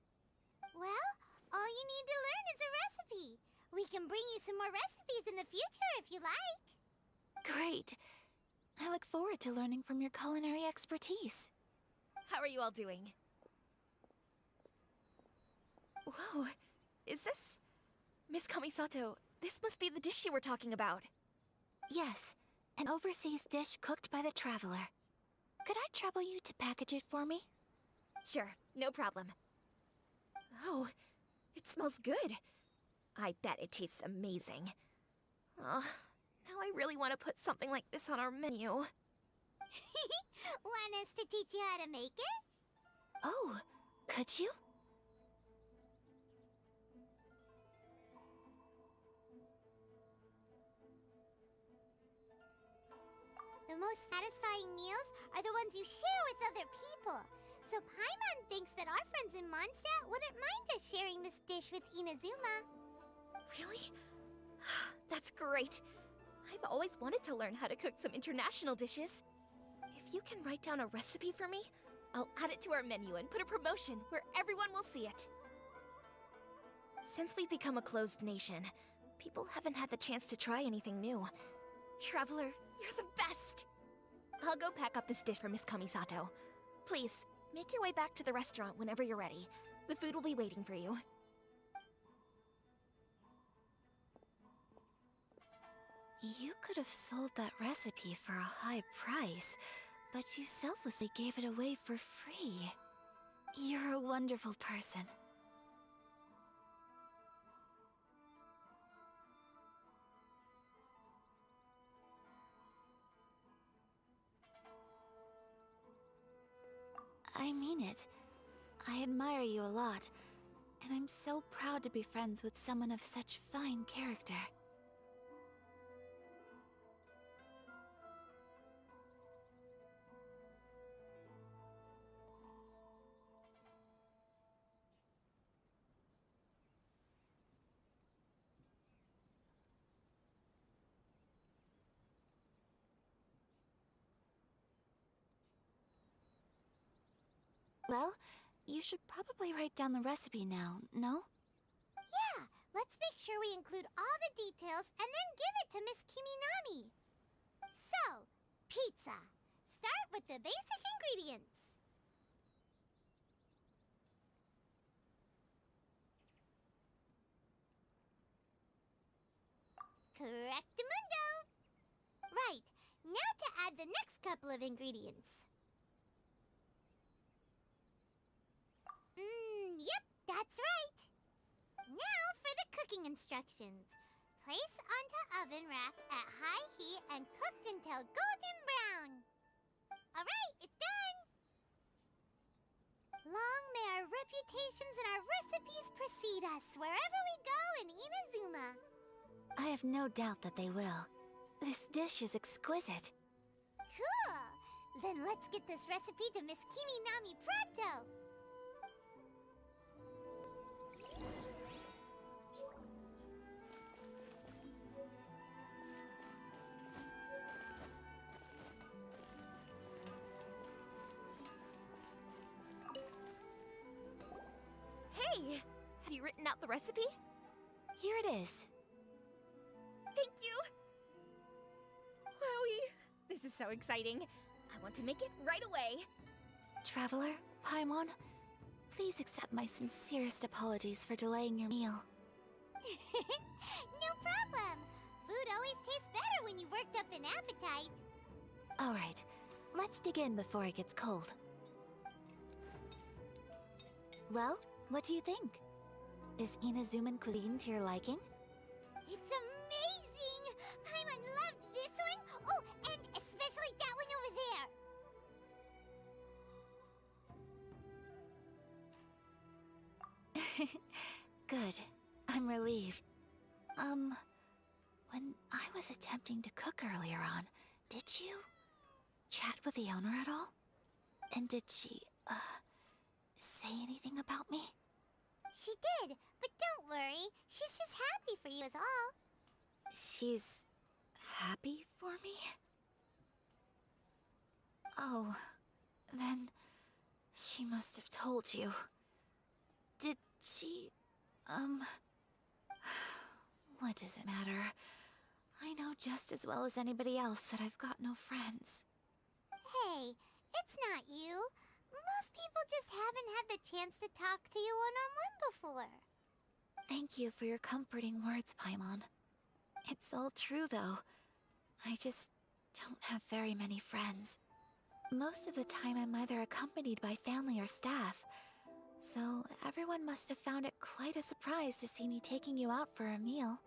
Well, all you need to learn is a recipe. We can bring you some more recipes in the future if you like. Great. I look forward to learning from your culinary expertise. How are you all doing? Whoa, is this... Miss Kamisato, this must be the dish you were talking about. Yes, an overseas dish cooked by the Traveler. Could I trouble you to package it for me? Sure, no problem. Oh, it smells good. I bet it tastes amazing. Now I really want to put something like this on our menu. Want us to teach you how to make it? Oh, could you? The most satisfying meals are the ones you share with other people. So Paimon thinks that our friends in Mondstadt wouldn't mind us sharing this dish with Inazuma. Really? That's great. I've always wanted to learn how to cook some international dishes. If you can write down a recipe for me, I'll add it to our menu and put a promotion where everyone will see it. Since we've become a closed nation, people haven't had the chance to try anything new. Traveler, you're the best! I'll go pack up this dish for Miss Kamisato. Please, make your way back to the restaurant whenever you're ready. The food will be waiting for you. You could have sold that recipe for a high price, but you selflessly gave it away for free. You're a wonderful person. I mean it. I admire you a lot, and I'm so proud to be friends with someone of such fine character. Well, you should probably write down the recipe now, no? Yeah, let's make sure we include all the details and then give it to Miss Kiminami. So, pizza. Start with the basic ingredients. Correctamundo! Right, now to add the next couple of ingredients. Yep, that's right. Now for the cooking instructions. Place onto oven rack at high heat and cooked until golden brown. Alright, it's done! Long may our reputations and our recipes precede us wherever we go in Inazuma. I have no doubt that they will. This dish is exquisite. Cool! Then let's get this recipe to Miss Kiminami pronto! Hey! Have you written out the recipe? Here it is. Thank you! Wowie! This is so exciting. I want to make it right away. Traveler, Paimon, please accept my sincerest apologies for delaying your meal. No problem! Food always tastes better when you've worked up an appetite. Alright, let's dig in before it gets cold. Well, what do you think? Is Inazuman cuisine to your liking? It's amazing! Paimon loved this one! Oh, and especially that one over there! Good. I'm relieved. When I was attempting to cook earlier on, did you chat with the owner at all? And did she, say anything about me? She did, but don't worry. She's just happy for you is all. She's happy for me? Oh, then she must have told you. Did she, what does it matter? I know just as well as anybody else that I've got no friends. Hey, it's not you. Most people just haven't had the chance to talk to you one-on-one before. Thank you for your comforting words, Paimon. It's all true, though. I just don't have very many friends. Most of the time I'm either accompanied by family or staff, so everyone must have found it quite a surprise to see me taking you out for a meal.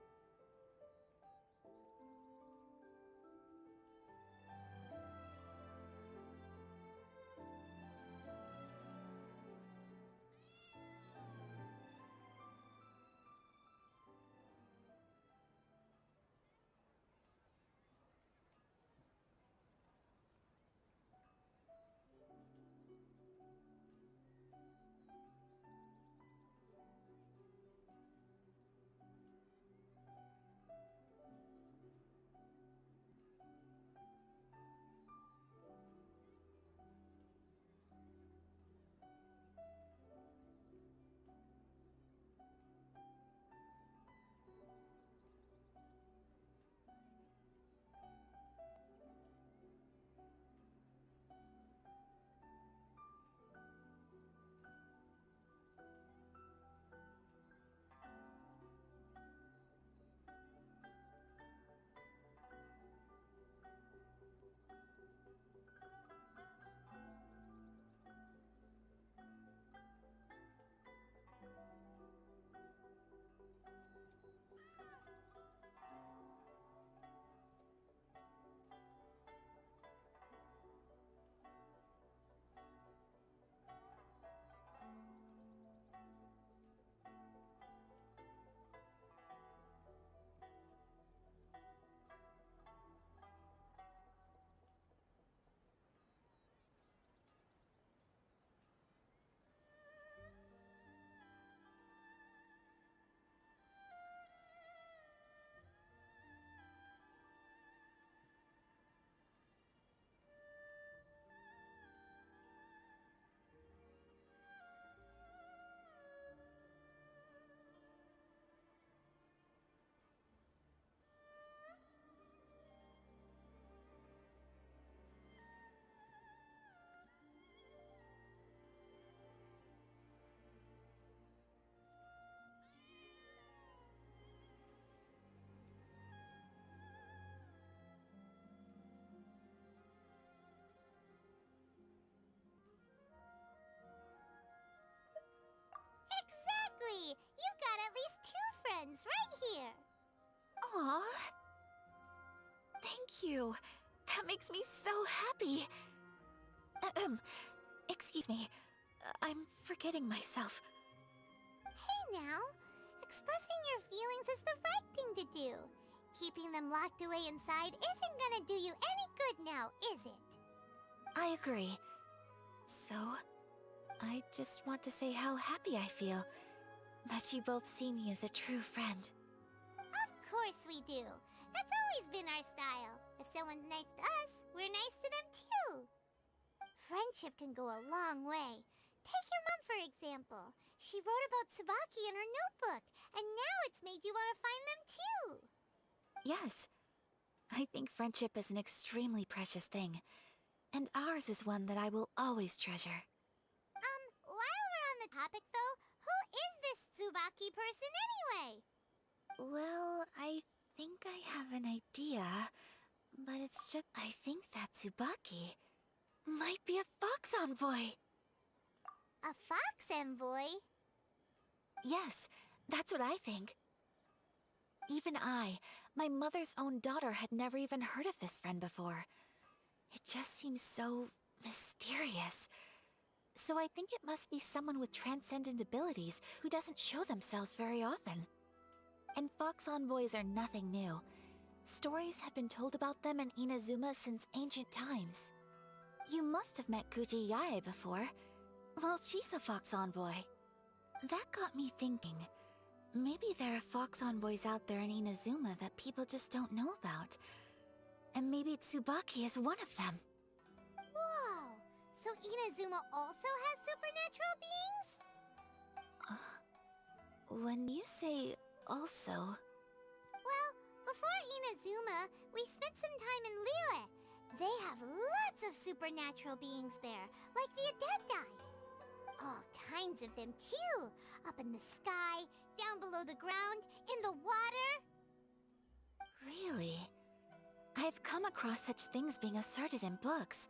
Exactly! You've got at least 2 friends right here. Aw. Thank you. That makes me so happy. Excuse me. I'm forgetting myself. Hey now, expressing your feelings is the right thing to do. Keeping them locked away inside isn't gonna do you any good now, is it? I agree. So, I just want to say how happy I feel that you both see me as a true friend. Of course we do. That's always been our style. If someone's nice to us, we're nice to them too. Friendship can go a long way. Take your mom, for example. She wrote about Tsubaki in her notebook, and now it's made you want to find them too. Yes. I think friendship is an extremely precious thing, and ours is one that I will always treasure. While we're on the topic though, who is this Tsubaki person anyway? Well, I think I have an idea, but it's just I think that Tsubaki might be a fox envoy. A fox envoy? Yes, that's what I think. Even I, my mother's own daughter, had never even heard of this friend before. It just seems so mysterious. So I think it must be someone with transcendent abilities who doesn't show themselves very often. And Fox Envoys are nothing new. Stories have been told about them in Inazuma since ancient times. You must have met Kuji Yae before. Well, she's a Fox Envoy. That got me thinking. Maybe there are Fox Envoys out there in Inazuma that people just don't know about. And maybe Tsubaki is one of them. Whoa! So Inazuma also has supernatural beings? When you say also... Well, before Inazuma, we spent some time in Liyue. They have lots of supernatural beings there, like the Adepti. All kinds of them, too. Up in the sky, down below the ground, in the water. Really? I've come across such things being asserted in books,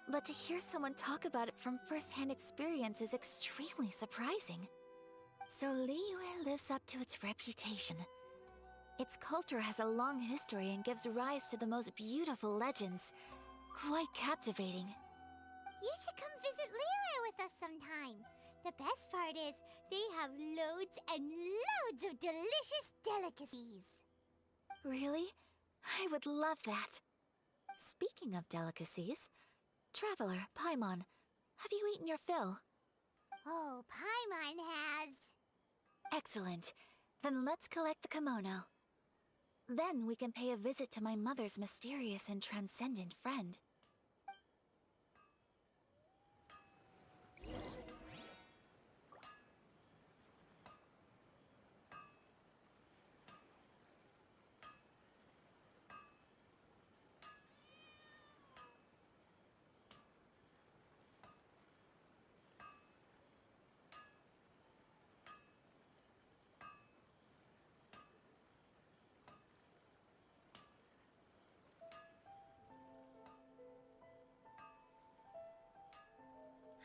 but to hear someone talk about it from first-hand experience is extremely surprising. So Liyue lives up to its reputation. Its culture has a long history and gives rise to the most beautiful legends. Quite captivating. You should come visit Liyue with us sometime. The best part is, they have loads and loads of delicious delicacies. Really? I would love that. Speaking of delicacies, Traveler, Paimon, have you eaten your fill? Oh, Paimon has. Excellent. Then let's collect the kimono. Then we can pay a visit to my mother's mysterious and transcendent friend.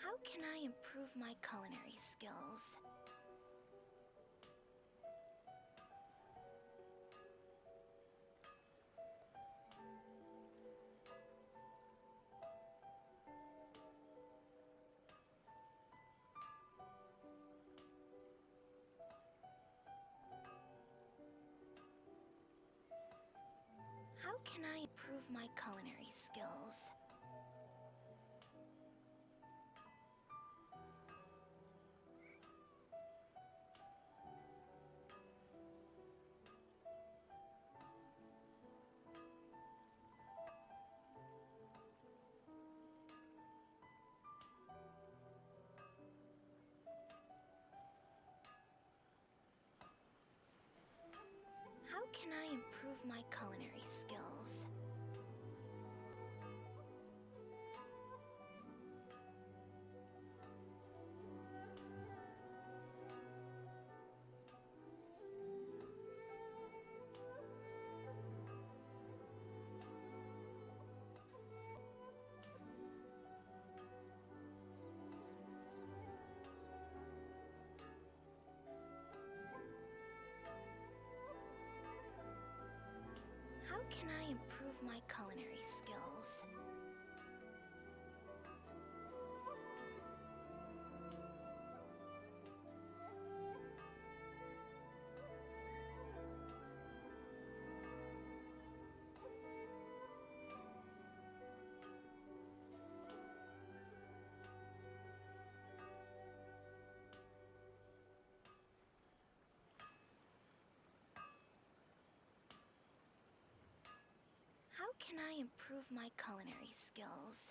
How can I improve my culinary skills? How can I improve my culinary skills? How can I improve my culinary skills? How can I improve my culinary skills? How can I improve my culinary skills?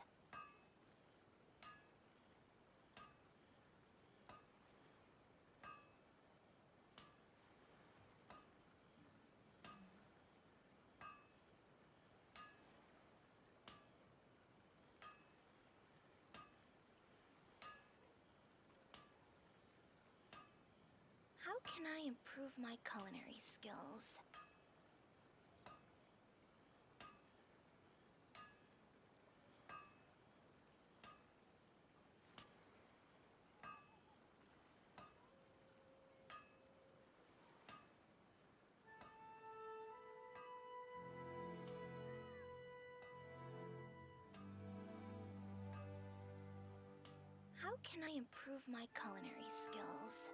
How can I improve my culinary skills? How can I improve my culinary skills?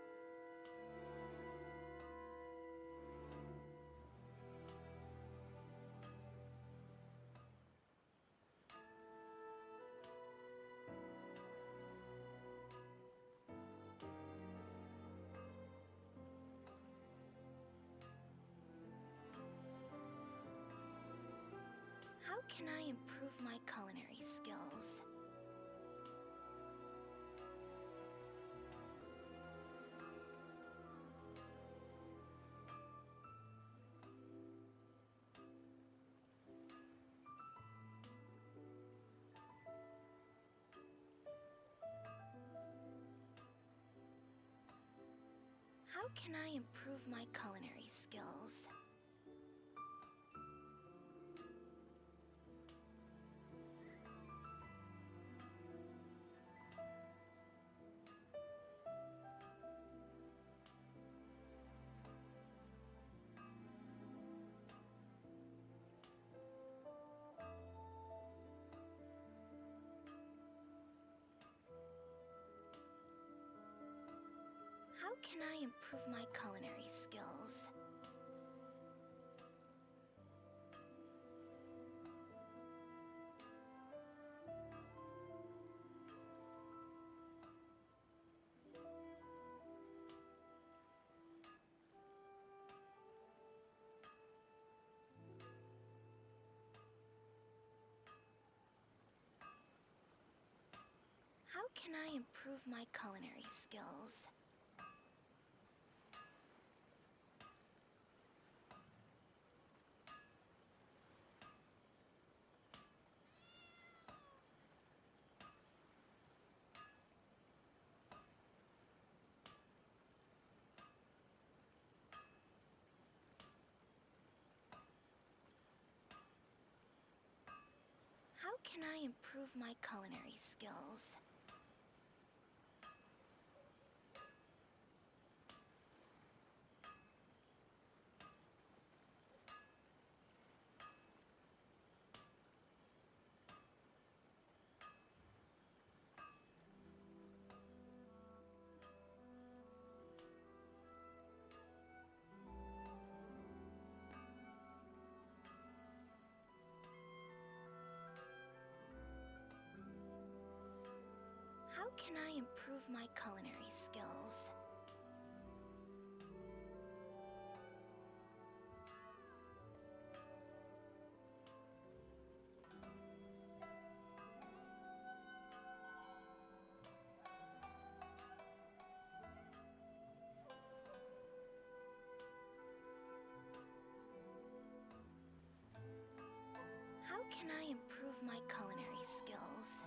How can I improve my culinary skills? How can I improve my culinary skills? How can I improve my culinary skills? How can I improve my culinary skills? How can I improve my culinary skills? How can I improve my culinary skills? How can I improve my culinary skills?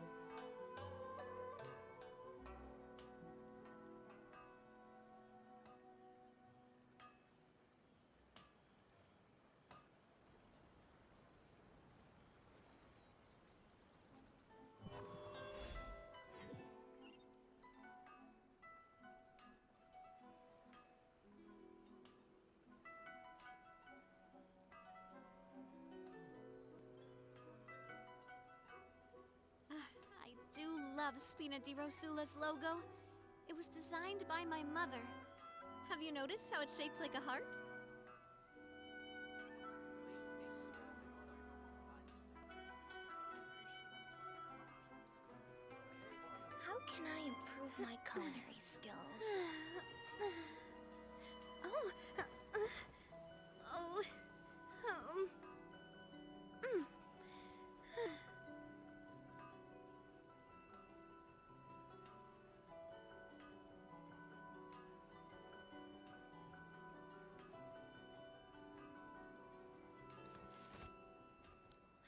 I do love Spina di Rosula's logo. It was designed by my mother. Have you noticed how it's shaped like a heart? How can I improve my culinary skills? Oh, oh, mm.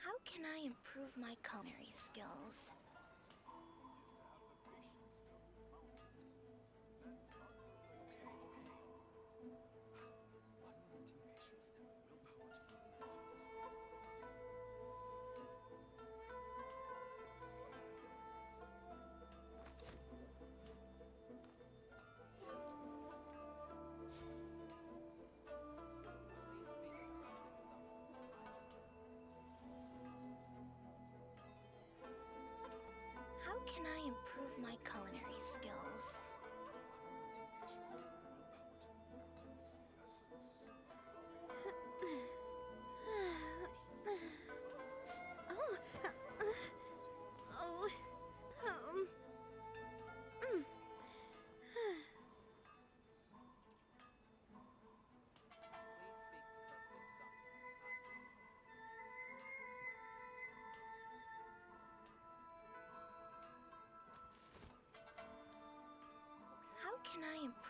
How can I improve my culinary skills? How can I improve my culinary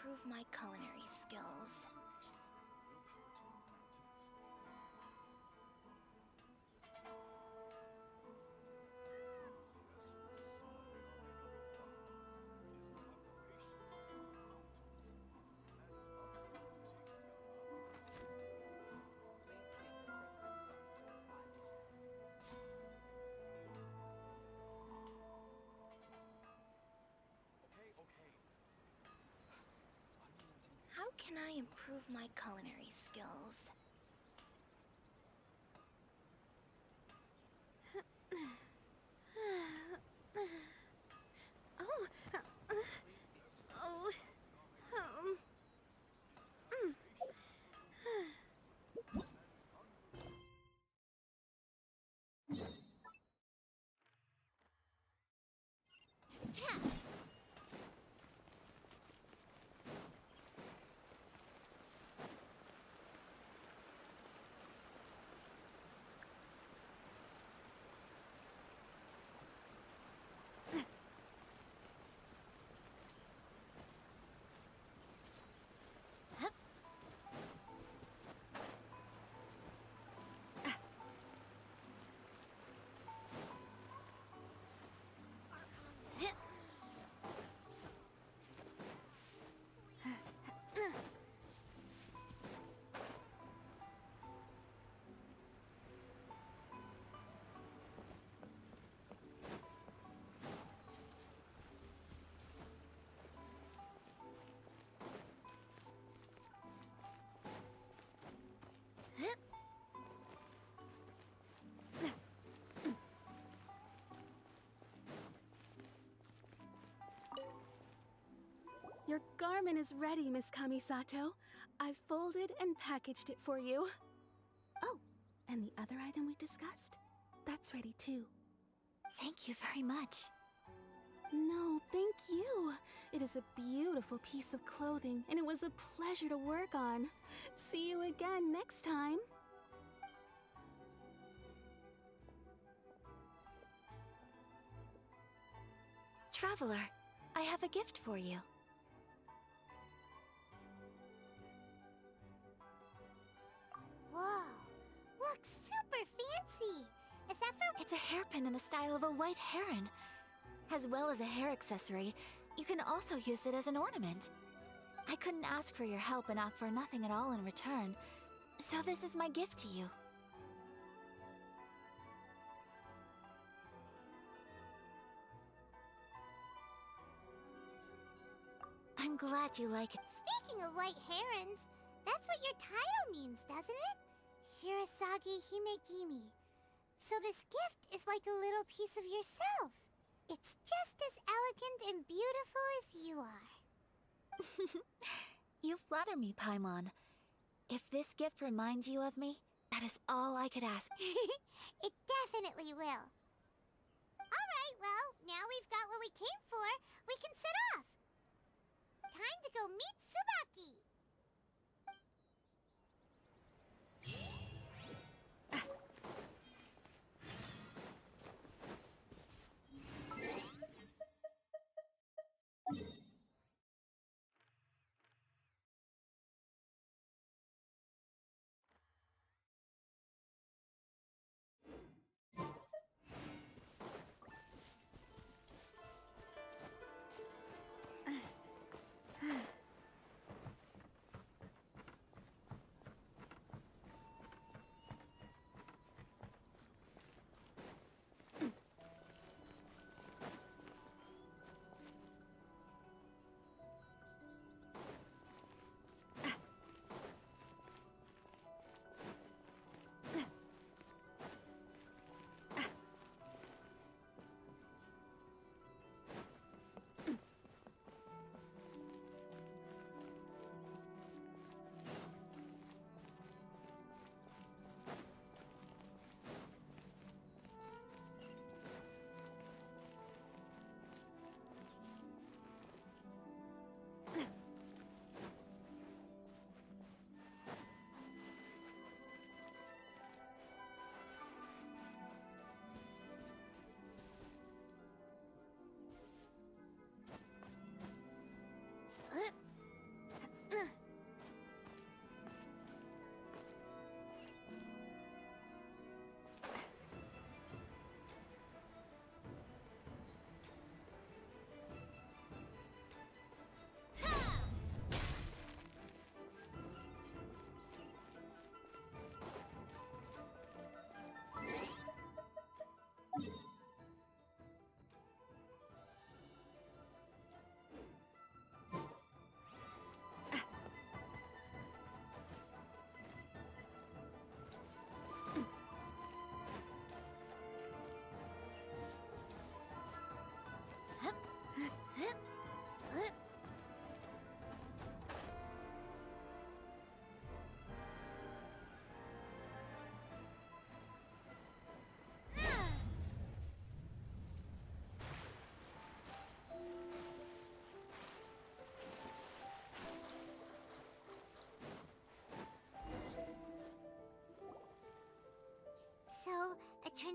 improve my culinary skills? How can I improve my culinary skills? Your garment is ready, Miss Kamisato. I've folded and packaged it for you. Oh, and the other item we discussed? That's ready too. Thank you very much. No, thank you. It is a beautiful piece of clothing, and it was a pleasure to work on. See you again next time. Traveler, I have a gift for you. Whoa, looks super fancy. Is that for... It's a hairpin in the style of a white heron. As well as a hair accessory, you can also use it as an ornament. I couldn't ask for your help and offer nothing at all in return, so this is my gift to you. I'm glad you like it. Speaking of white herons, that's what your title means, doesn't it? Shirasagi Himegimi. So this gift is like a little piece of yourself. It's just as elegant and beautiful as you are. You flatter me, Paimon. If this gift reminds you of me, that is all I could ask. It definitely will. Alright, well, now we've got what we came for. We can set off. Time to go meet Tsubaki.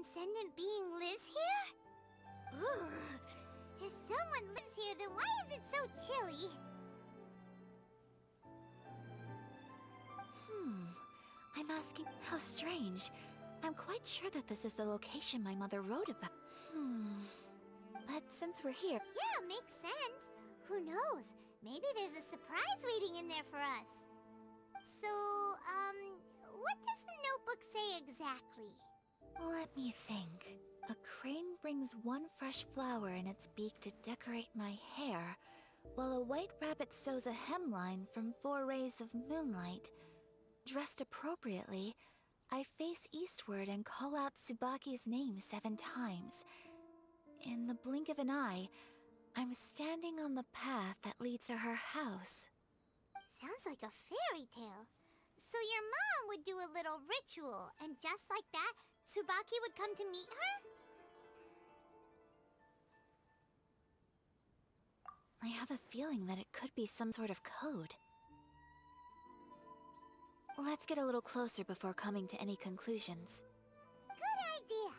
transcendent being lives here? Ugh. If someone lives here, then why is it so chilly? I'm asking. How strange. I'm quite sure that this is the location my mother wrote about. But since we're here. Yeah, makes sense. Who knows? Maybe there's a surprise waiting in there for us. So, what does the notebook say exactly? Let me think. A crane brings one fresh flower in its beak to decorate my hair, while a white rabbit sews a hemline from 4 rays of moonlight. Dressed appropriately, I face eastward and call out Tsubaki's name 7 times. In the blink of an eye, I'm standing on the path that leads to her house. Sounds like a fairy tale. So your mom would do a little ritual, and just like that, Tsubaki would come to meet her? I have a feeling that it could be some sort of code. Let's get a little closer before coming to any conclusions. Good idea.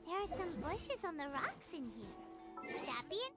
There are some bushes on the rocks in here. Could that be it?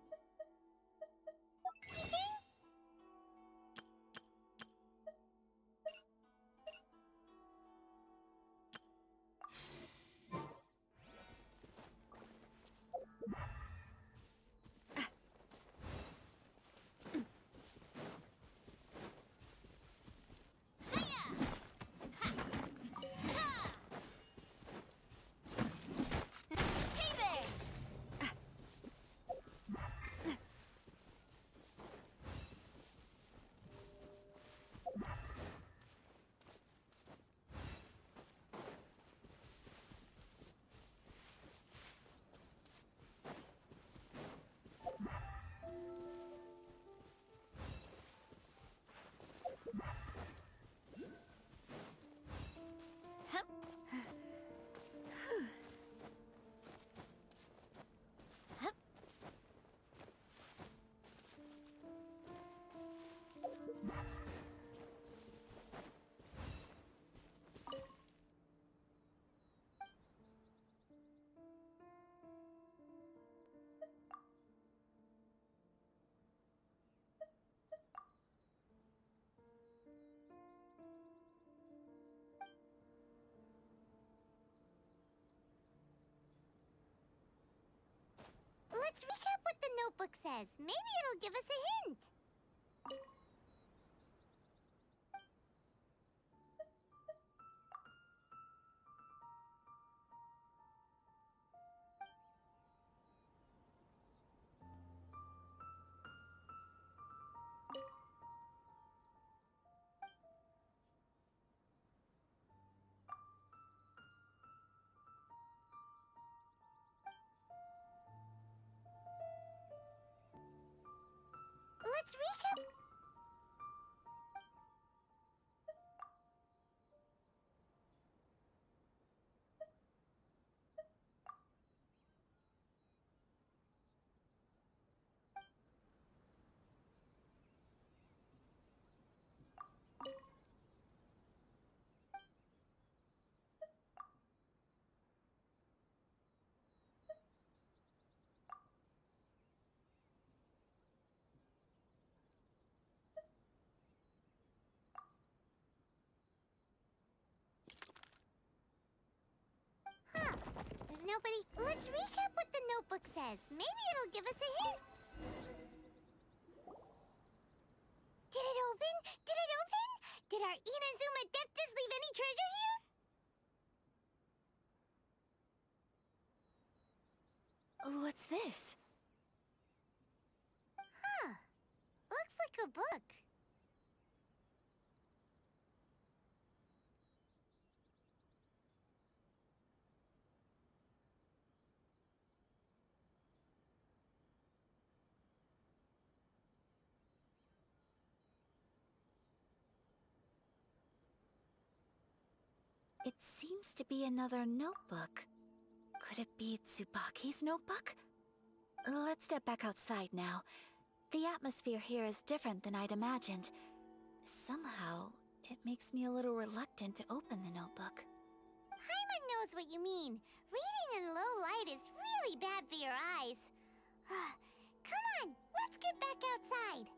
Let's recap what the notebook says. Maybe it'll give us a hint. let's recap. Huh. There's nobody. Let's recap what the notebook says. Maybe it'll give us a hint. Did it open? Did it open? Did our Inazuma Adeptus leave any treasure here? What's this? Huh. Looks like a book. It seems to be another notebook. Could it be Tsubaki's notebook? Let's step back outside now. The atmosphere here is different than I'd imagined. Somehow, it makes me a little reluctant to open the notebook. Paimon knows what you mean. Reading in low light is really bad for your eyes. Come on, let's get back outside.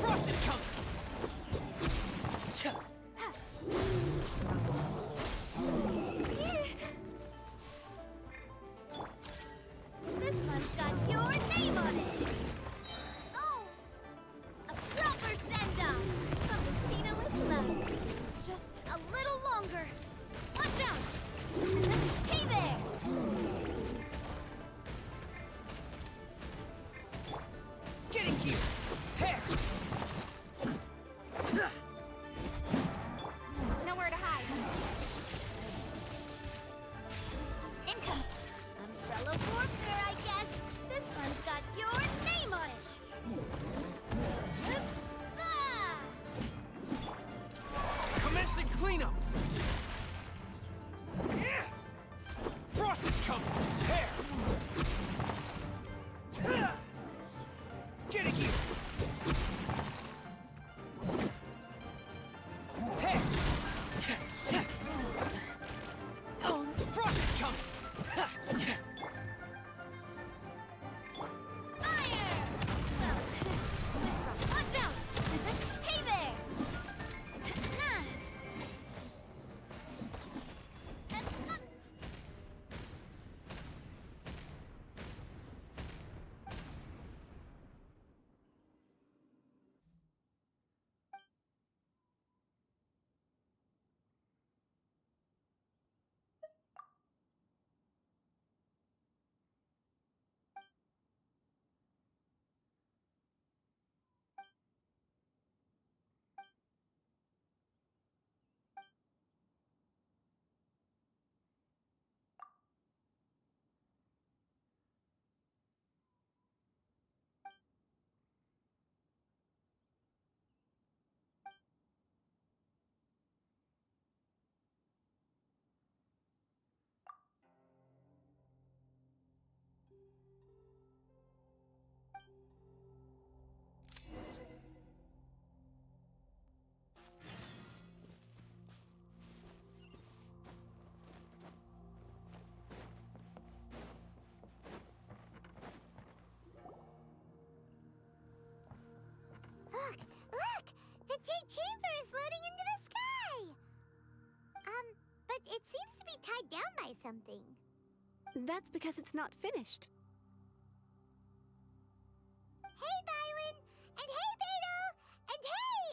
Frost is chamber is floating into the sky! But it seems to be tied down by something. That's because it's not finished. Hey, Bywin! And hey, Beto! And hey,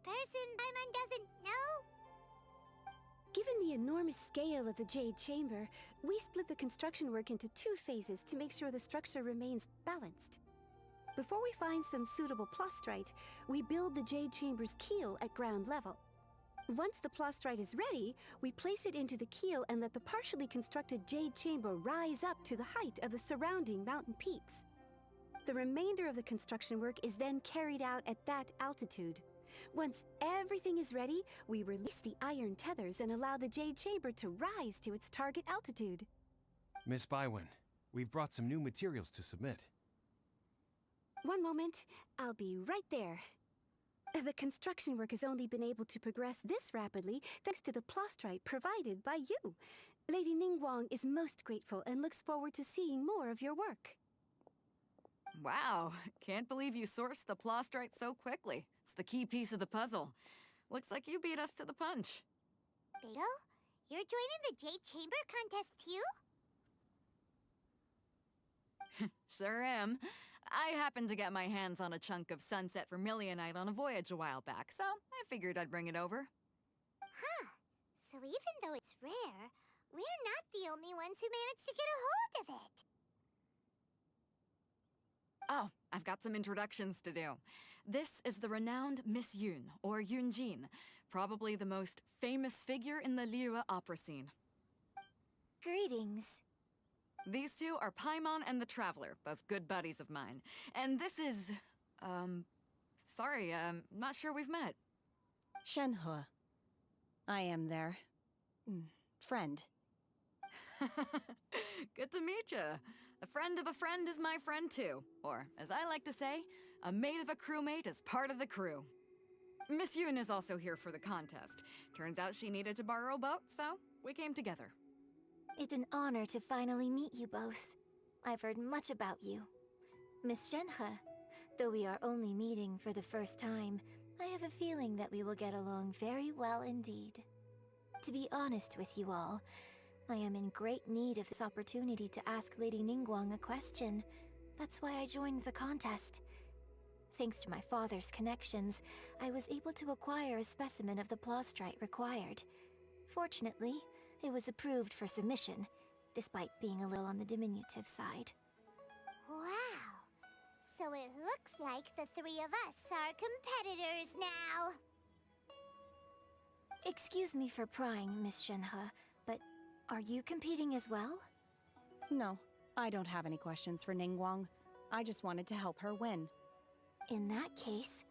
person Paimon doesn't know? Given the enormous scale of the Jade Chamber, we split the construction work into 2 phases to make sure the structure remains balanced. Before we find some suitable plastrite, we build the Jade Chamber's keel at ground level. Once the plastrite is ready, we place it into the keel and let the partially constructed Jade Chamber rise up to the height of the surrounding mountain peaks. The remainder of the construction work is then carried out at that altitude. Once everything is ready, we release the iron tethers and allow the Jade Chamber to rise to its target altitude. Miss Bywin, we've brought some new materials to submit. One moment, I'll be right there. The construction work has only been able to progress this rapidly thanks to the plastrite provided by you. Lady Ningguang is most grateful and looks forward to seeing more of your work. Wow, can't believe you sourced the plastrite so quickly. It's the key piece of the puzzle. Looks like you beat us to the punch. Beto, you're joining the Jade Chamber contest too? Sure am. I happened to get my hands on a chunk of sunset vermilionite on a voyage a while back, so I figured I'd bring it over. Huh. So even though it's rare, we're not the only ones who managed to get a hold of it. Oh, I've got some introductions to do. This is the renowned Miss Yun, or Yunjin, probably the most famous figure in the Liyue opera scene. Greetings. These two are Paimon and the Traveler, both good buddies of mine. And this is... sorry, not sure we've met. Shenhe. I am their... friend. Good to meet ya. A friend of a friend is my friend too. Or, as I like to say, a mate of a crewmate is part of the crew. Miss Yun is also here for the contest. Turns out she needed to borrow a boat, so we came together. It's an honor to finally meet you both. I've heard much about you. Miss Shenhe, though we are only meeting for the first time, I have a feeling that we will get along very well indeed. To be honest with you all, I am in great need of this opportunity to ask Lady Ningguang a question. That's why I joined the contest. Thanks to my father's connections, I was able to acquire a specimen of the plastrite required. Fortunately, it was approved for submission, despite being a little on the diminutive side. Wow. So it looks like the 3 of us are competitors now. Excuse me for prying, Miss Shenhe, but are you competing as well? No, I don't have any questions for Ningguang. I just wanted to help her win. In that case,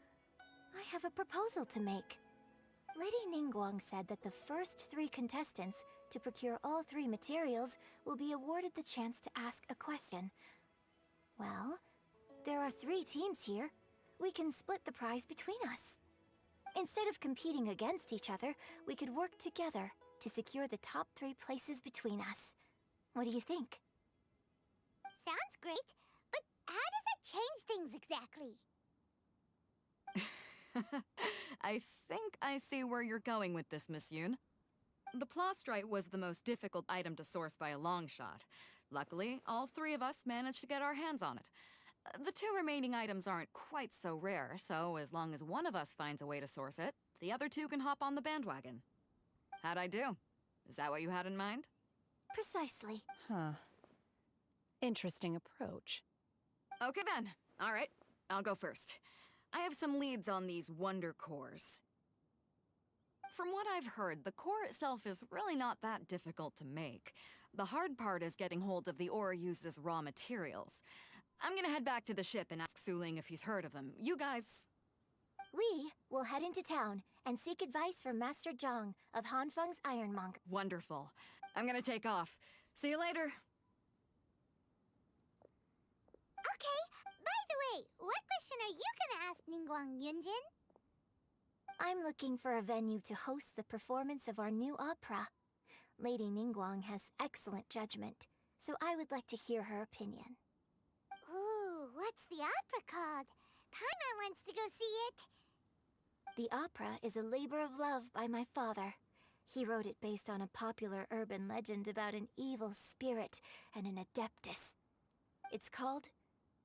I have a proposal to make. Lady Ningguang said that the first 3 contestants to procure all 3 materials will be awarded the chance to ask a question. Well, there are 3 teams here. We can split the prize between us. Instead of competing against each other, we could work together to secure the top 3 places between us. What do you think? Sounds great, but how does that change things exactly? I think I see where you're going with this, Miss Yun. The plastrite was the most difficult item to source by a long shot. Luckily, all 3 of us managed to get our hands on it. The 2 remaining items aren't quite so rare, so as long as one of us finds a way to source it, the other 2 can hop on the bandwagon. How'd I do? Is that what you had in mind? Precisely. Huh. Interesting approach. Okay then. All right, I'll go first. I have some leads on these wonder cores. From what I've heard, the core itself is really not that difficult to make. The hard part is getting hold of the ore used as raw materials. I'm gonna head back to the ship and ask Suling if he's heard of them. You guys... We will head into town and seek advice from Master Zhang of Hanfeng's Ironmonger. Wonderful. I'm gonna take off. See you later. Okay, by the way, what question are you gonna ask Ningguang Yunjin? I'm looking for a venue to host the performance of our new opera. Lady Ningguang has excellent judgment, so I would like to hear her opinion. Ooh, what's the opera called? Paimon wants to go see it. The opera is a labor of love by my father. He wrote it based on a popular urban legend about an evil spirit and an adeptus. It's called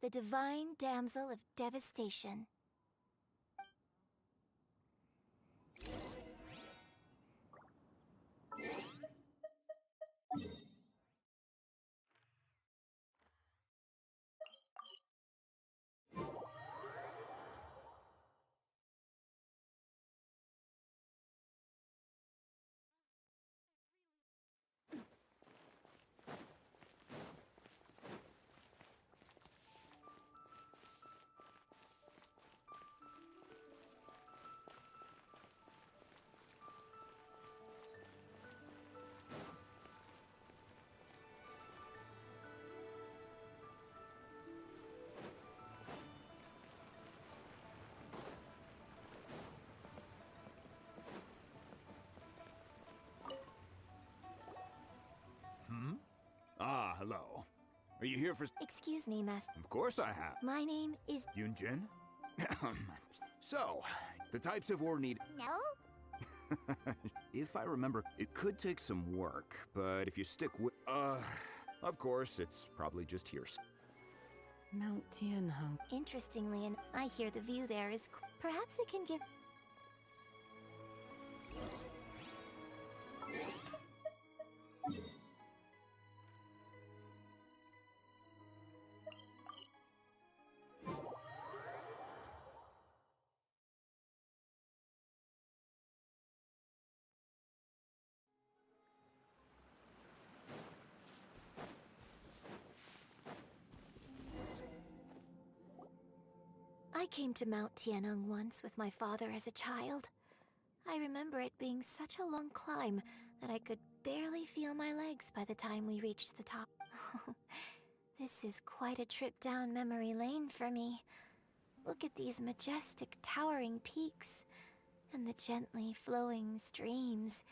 The Divine Damsel of Devastation. Ah, hello. Are you here for... Excuse me, Master. Of course I have. My name is... Yunjin? So, the types of war need... No? If I remember, it could take some work, but if you stick with... of course, it's probably just here. Mount Tianheng. Interestingly, and I hear the view there is... Perhaps it can give... I came to Mount Tianheng once with my father as a child. I remember it being such a long climb that I could barely feel my legs by the time we reached the top. This is quite a trip down memory lane for me. Look at these majestic, towering peaks, and the gently flowing streams.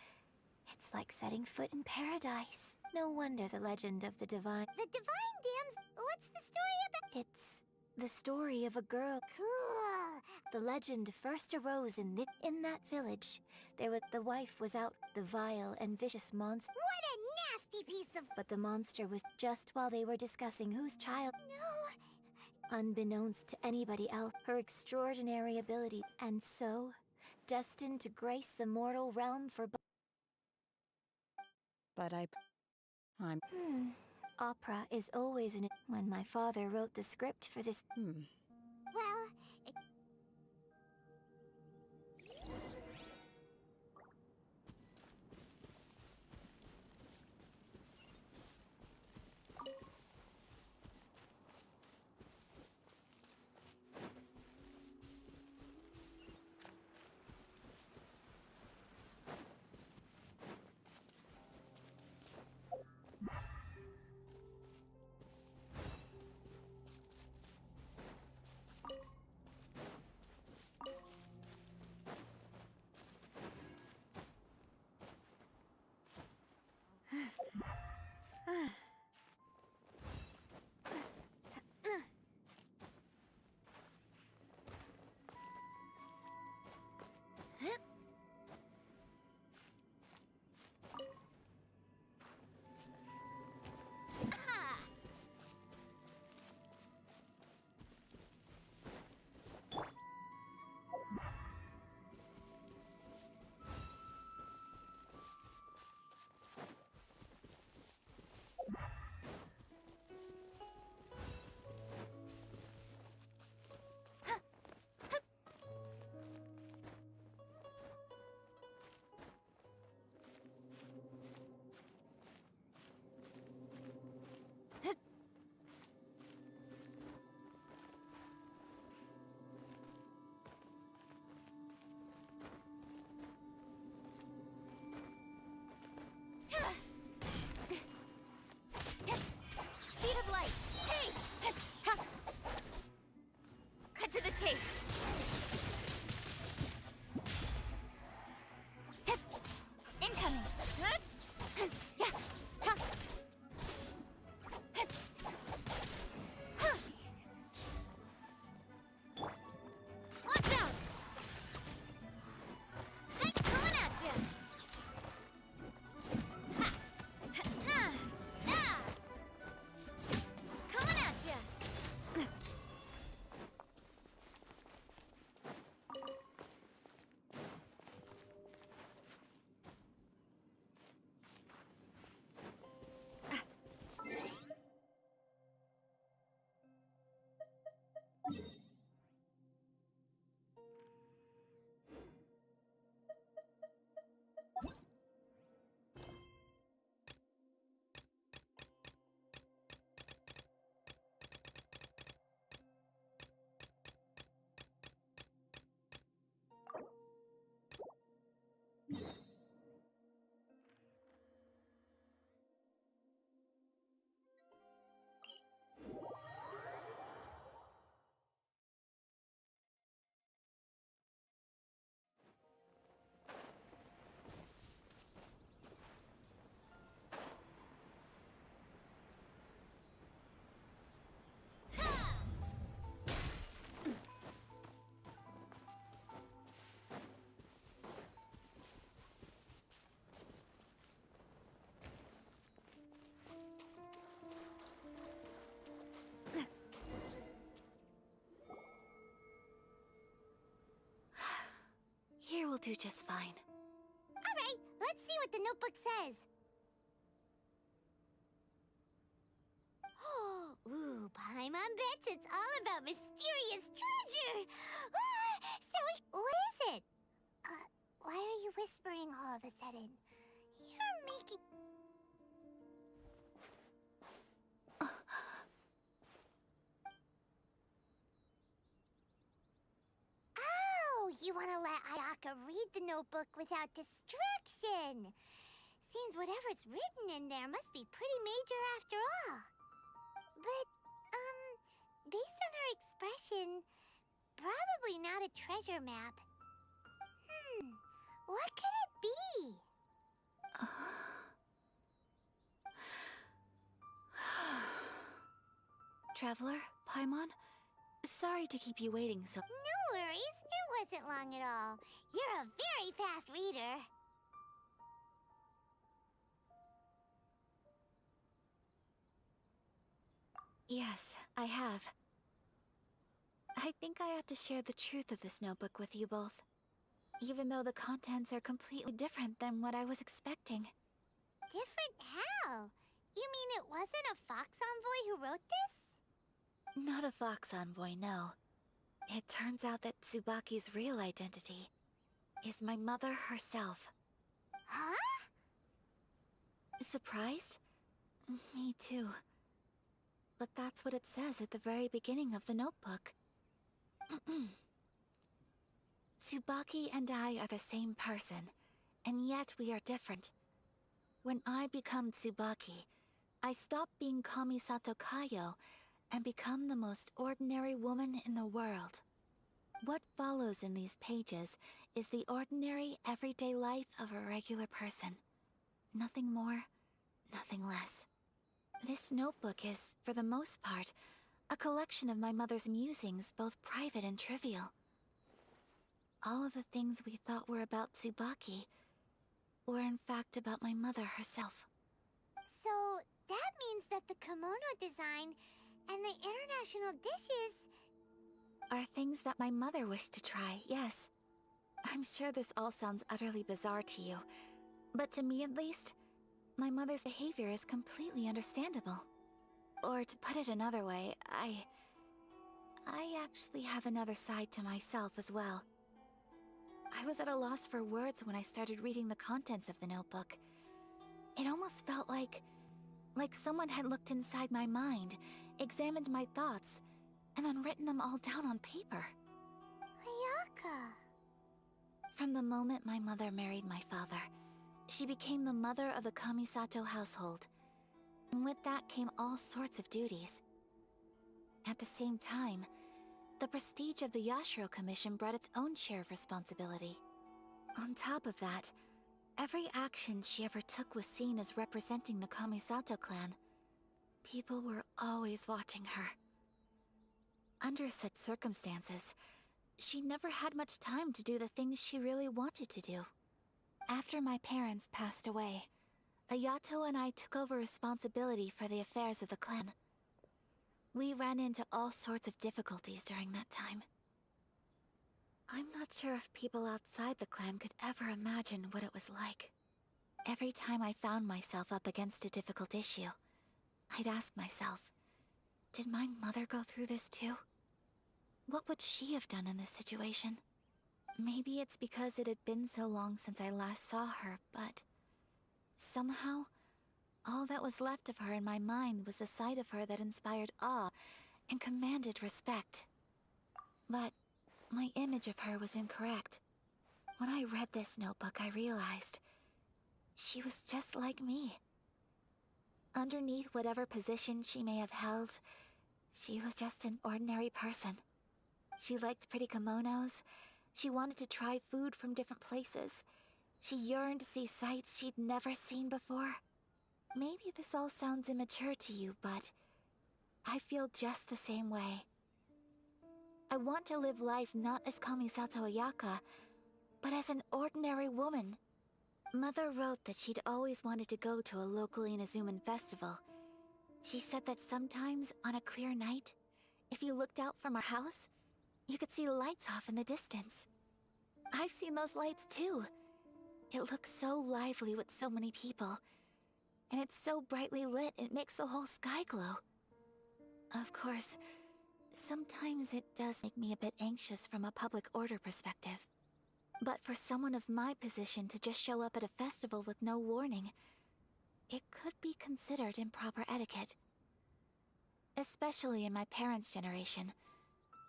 It's like setting foot in paradise. No wonder the legend of the divine... The Divine Damsel? What's the story about? It's the story of a girl. Cool. The legend first arose in that village. The wife was out, the vile and vicious monster. What a nasty piece of... But the monster was just while they were discussing whose child... No. Unbeknownst to anybody else, her extraordinary ability, and so, destined to grace the mortal realm for... But I'm... Opera is always in it. When my father wrote the script for this... Well, it... will do just fine. Alright, let's see what the notebook says. Ooh, Paimon bets it's all about mysterious treasure! What is it? Why are you whispering all of a sudden? You're making... Oh, you want to let Ayaka read the notebook without distraction. Seems whatever's written in there must be pretty major after all. But, based on her expression, probably not a treasure map. What could it be? Traveler, Paimon, sorry to keep you waiting so... No worries, it wasn't long at all. You're a very fast reader. Yes, I have. I think I ought to share the truth of this notebook with you both. Even though the contents are completely different than what I was expecting. Different how? You mean it wasn't a Fox Envoy who wrote this? Not a Fox Envoy, no. It turns out that Tsubaki's real identity is my mother herself. Huh? Surprised? Me too. But that's what it says at the very beginning of the notebook. Tsubaki and I are the same person, and yet we are different. When I become Tsubaki, I stop being Kamisato Kayo and become the most ordinary woman in the world. What follows in these pages is the ordinary, everyday life of a regular person. Nothing more, nothing less. This notebook is, for the most part, a collection of my mother's musings, both private and trivial. All of the things we thought were about Tsubaki were in fact about my mother herself. So, that means that the kimono design and the international dishes... are things that my mother wished to try, yes. I'm sure this all sounds utterly bizarre to you, but to me at least, my mother's behavior is completely understandable. Or to put it another way, I actually have another side to myself as well. I was at a loss for words when I started reading the contents of the notebook. It almost felt like someone had looked inside my mind, examined my thoughts, and then written them all down on paper. Ayaka... From the moment my mother married my father, she became the mother of the Kamisato household. And with that came all sorts of duties. At the same time, the prestige of the Yashiro Commission brought its own share of responsibility. On top of that, every action she ever took was seen as representing the Kamisato clan. People were always watching her. Under such circumstances, she never had much time to do the things she really wanted to do. After my parents passed away, Ayato and I took over responsibility for the affairs of the clan. We ran into all sorts of difficulties during that time. I'm not sure if people outside the clan could ever imagine what it was like. Every time I found myself up against a difficult issue, I'd ask myself, did my mother go through this too? What would she have done in this situation? Maybe it's because it had been so long since I last saw her, but... somehow, all that was left of her in my mind was the side of her that inspired awe and commanded respect. But my image of her was incorrect. When I read this notebook, I realized she was just like me. Underneath whatever position she may have held, she was just an ordinary person. She liked pretty kimonos. She wanted to try food from different places. She yearned to see sights she'd never seen before. Maybe this all sounds immature to you, but I feel just the same way. I want to live life not as Kamisato Ayaka, but as an ordinary woman. Mother wrote that she'd always wanted to go to a local Inazuman festival. She said that sometimes, on a clear night, if you looked out from our house, you could see lights off in the distance. I've seen those lights too. It looks so lively with so many people. And it's so brightly lit, it makes the whole sky glow. Of course, sometimes it does make me a bit anxious from a public order perspective. But for someone of my position to just show up at a festival with no warning, it could be considered improper etiquette. Especially in my parents' generation,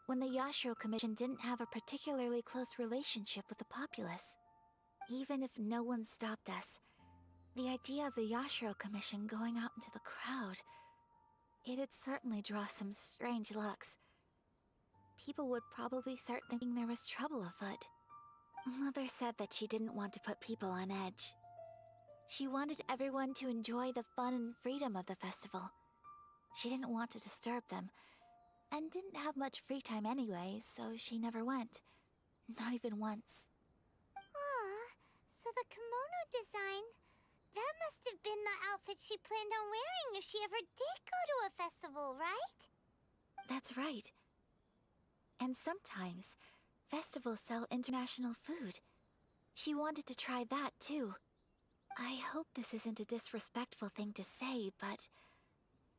when the Yashiro Commission didn't have a particularly close relationship with the populace. Even if no one stopped us, the idea of the Yashiro Commission going out into the crowd, it'd certainly draw some strange looks. People would probably start thinking there was trouble afoot. Mother said that she didn't want to put people on edge. She wanted everyone to enjoy the fun and freedom of the festival. She didn't want to disturb them, and didn't have much free time anyway, so she never went. Not even once. Aw, so the kimono design, that must have been the outfit she planned on wearing if she ever did go to a festival, right? That's right. And sometimes, festivals sell international food. She wanted to try that too. I hope this isn't a disrespectful thing to say, but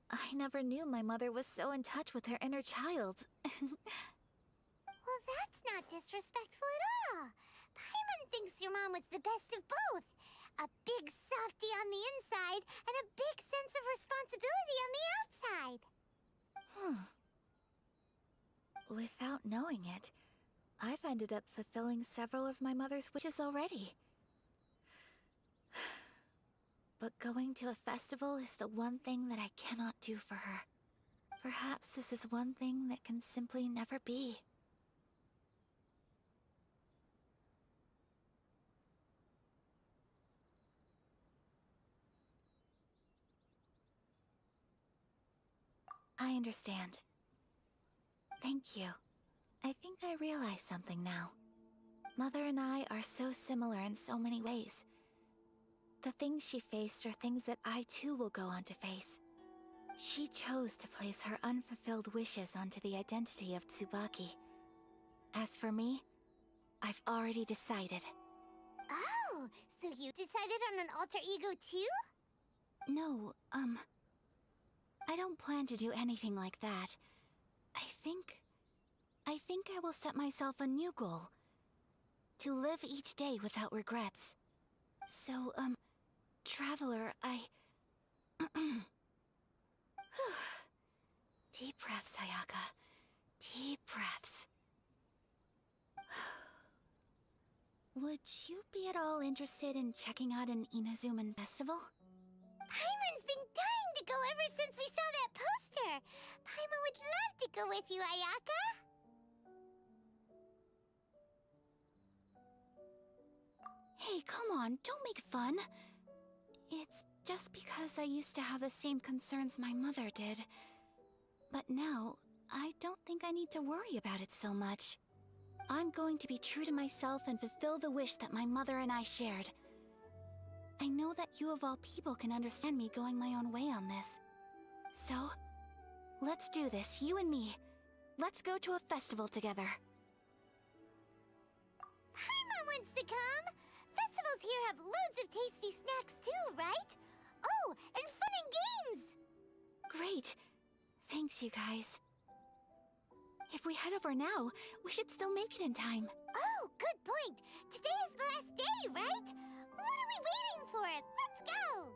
I never knew my mother was so in touch with her inner child. Well, that's not disrespectful at all. Paimon thinks your mom was the best of both. A big softie on the inside and a big sense of responsibility on the outside. Without knowing it, I've ended up fulfilling several of my mother's wishes already. But going to a festival is the one thing that I cannot do for her. Perhaps this is one thing that can simply never be. I understand. Thank you. I think I realize something now. Mother and I are so similar in so many ways. The things she faced are things that I too will go on to face. She chose to place her unfulfilled wishes onto the identity of Tsubaki. As for me, I've already decided. Oh, so you decided on an alter ego too? No, I don't plan to do anything like that. I think I will set myself a new goal. To live each day without regrets. So, Traveler, Deep breaths, Ayaka. Deep breaths. Would you be at all interested in checking out an Inazuman festival? Paimon's been dying to go ever since we saw that poster. Paimon would love to go with you, Ayaka. Hey, come on, don't make fun. It's just because I used to have the same concerns my mother did. But now, I don't think I need to worry about it so much. I'm going to be true to myself and fulfill the wish that my mother and I shared. I know that you of all people can understand me going my own way on this. So, let's do this, you and me. Let's go to a festival together. Paimon wants to come! Festivals here have loads of tasty snacks too, right? Oh, and fun and games! Great. Thanks, you guys. If we head over now, we should still make it in time. Oh, good point. Today is the last day, right? What are we waiting for? Let's go!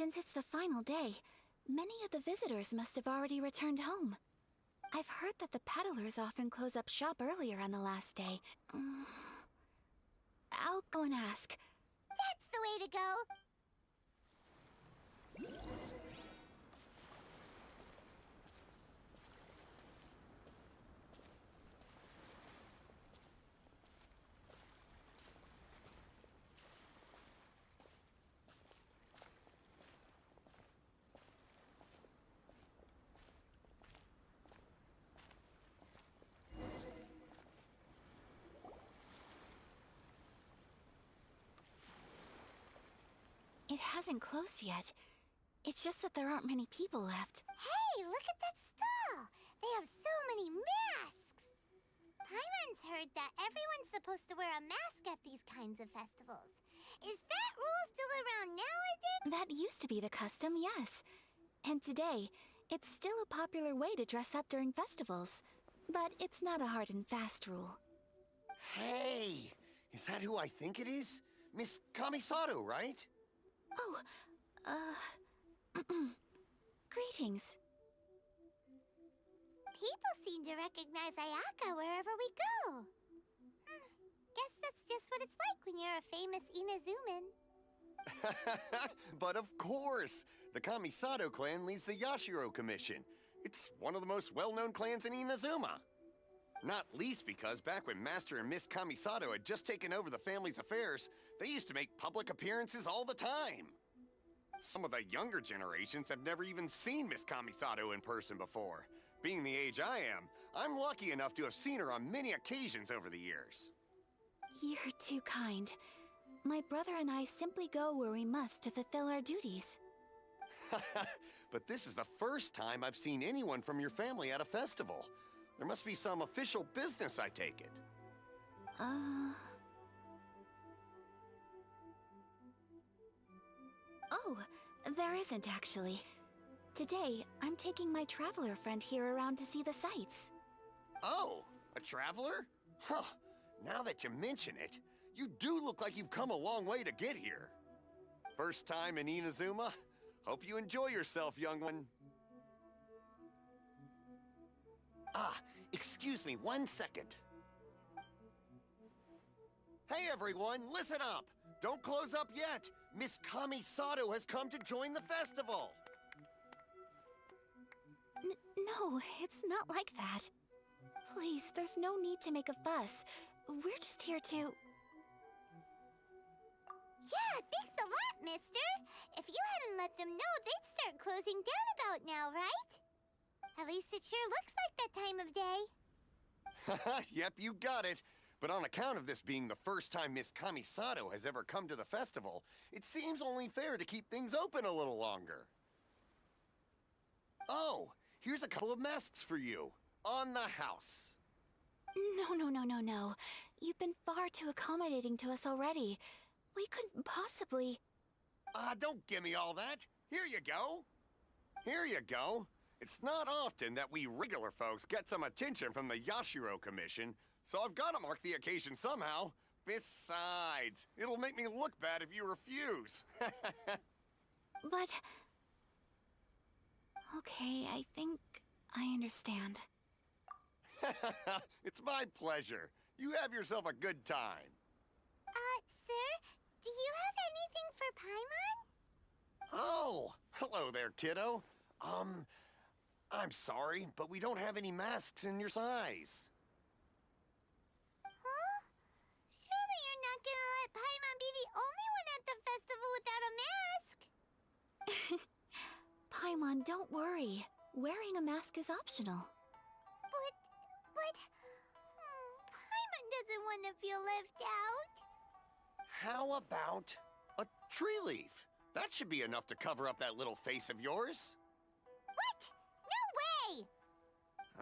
Since it's the final day, many of the visitors must have already returned home. I've heard that the peddlers often close up shop earlier on the last day. I'll go and ask. That's the way to go. It hasn't closed yet. It's just that there aren't many people left. Hey, look at that stall! They have so many masks! Paimon's heard that everyone's supposed to wear a mask at these kinds of festivals. Is that rule still around nowadays? That used to be the custom, yes. And today, it's still a popular way to dress up during festivals. But it's not a hard and fast rule. Hey! Is that who I think it is? Miss Kamisato, right? Oh, greetings. People seem to recognize Ayaka wherever we go. Guess that's just what it's like when you're a famous Inazuman. But of course! The Kamisato clan leads the Yashiro Commission. It's one of the most well-known clans in Inazuma. Not least because back when Master and Miss Kamisato had just taken over the family's affairs, they used to make public appearances all the time. Some of the younger generations have never even seen Miss Kamisato in person before. Being the age I am, I'm lucky enough to have seen her on many occasions over the years. You're too kind. My brother and I simply go where we must to fulfill our duties. But this is the first time I've seen anyone from your family at a festival. There must be some official business, I take it. Oh, there isn't actually. Today, I'm taking my traveler friend here around to see the sights. Oh, a traveler? Huh. Now that you mention it, you do look like you've come a long way to get here. First time in Inazuma? Hope you enjoy yourself, young one. Ah, excuse me 1 second. Hey everyone, listen up! Don't close up yet! Miss Kamisato has come to join the festival! No, it's not like that. Please, there's no need to make a fuss. We're just here to... Yeah, thanks a lot, mister. If you hadn't let them know, they'd start closing down about now, right? At least it sure looks like that time of day. Yep, you got it. But on account of this being the first time Miss Kamisato has ever come to the festival, it seems only fair to keep things open a little longer. Oh, here's a couple of masks for you. On the house. No. You've been far too accommodating to us already. We couldn't possibly... Don't give me all that. Here you go. Here you go. It's not often that we regular folks get some attention from the Yashiro Commission, so I've got to mark the occasion somehow. Besides, it'll make me look bad if you refuse. But... Okay, I think I understand. It's my pleasure. You have yourself a good time. Sir, do you have anything for Paimon? Oh, hello there, kiddo. I'm sorry, but we don't have any masks in your size. Huh? Surely you're not gonna let Paimon be the only one at the festival without a mask? Paimon, don't worry. Wearing a mask is optional. But... Paimon doesn't want to feel left out. How about a tree leaf? That should be enough to cover up that little face of yours. What? No way!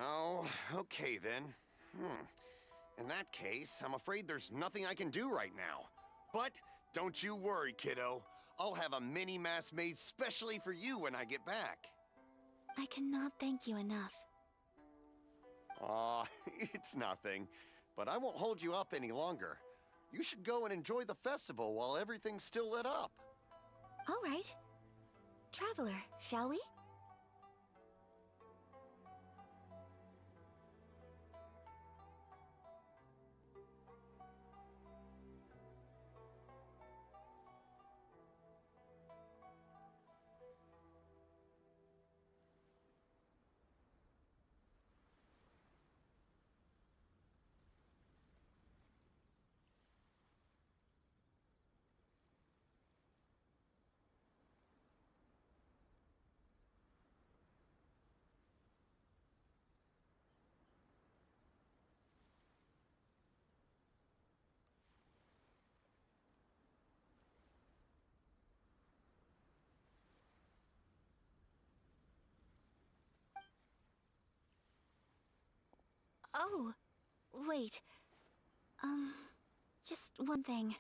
Oh, okay then. In that case, I'm afraid there's nothing I can do right now. But don't you worry, kiddo. I'll have a mini mask made specially for you when I get back. I cannot thank you enough. Aw, it's nothing. But I won't hold you up any longer. You should go and enjoy the festival while everything's still lit up. All right. Traveler, shall we? Oh, wait. Just one thing.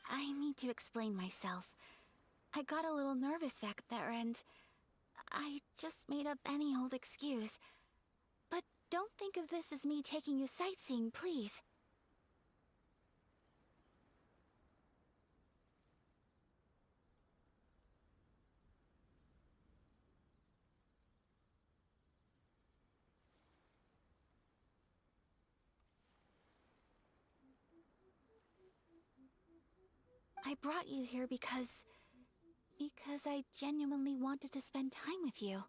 I need to explain myself. I got a little nervous back there and I just made up any old excuse. But don't think of this as me taking you sightseeing, please. I brought you here because I genuinely wanted to spend time with you.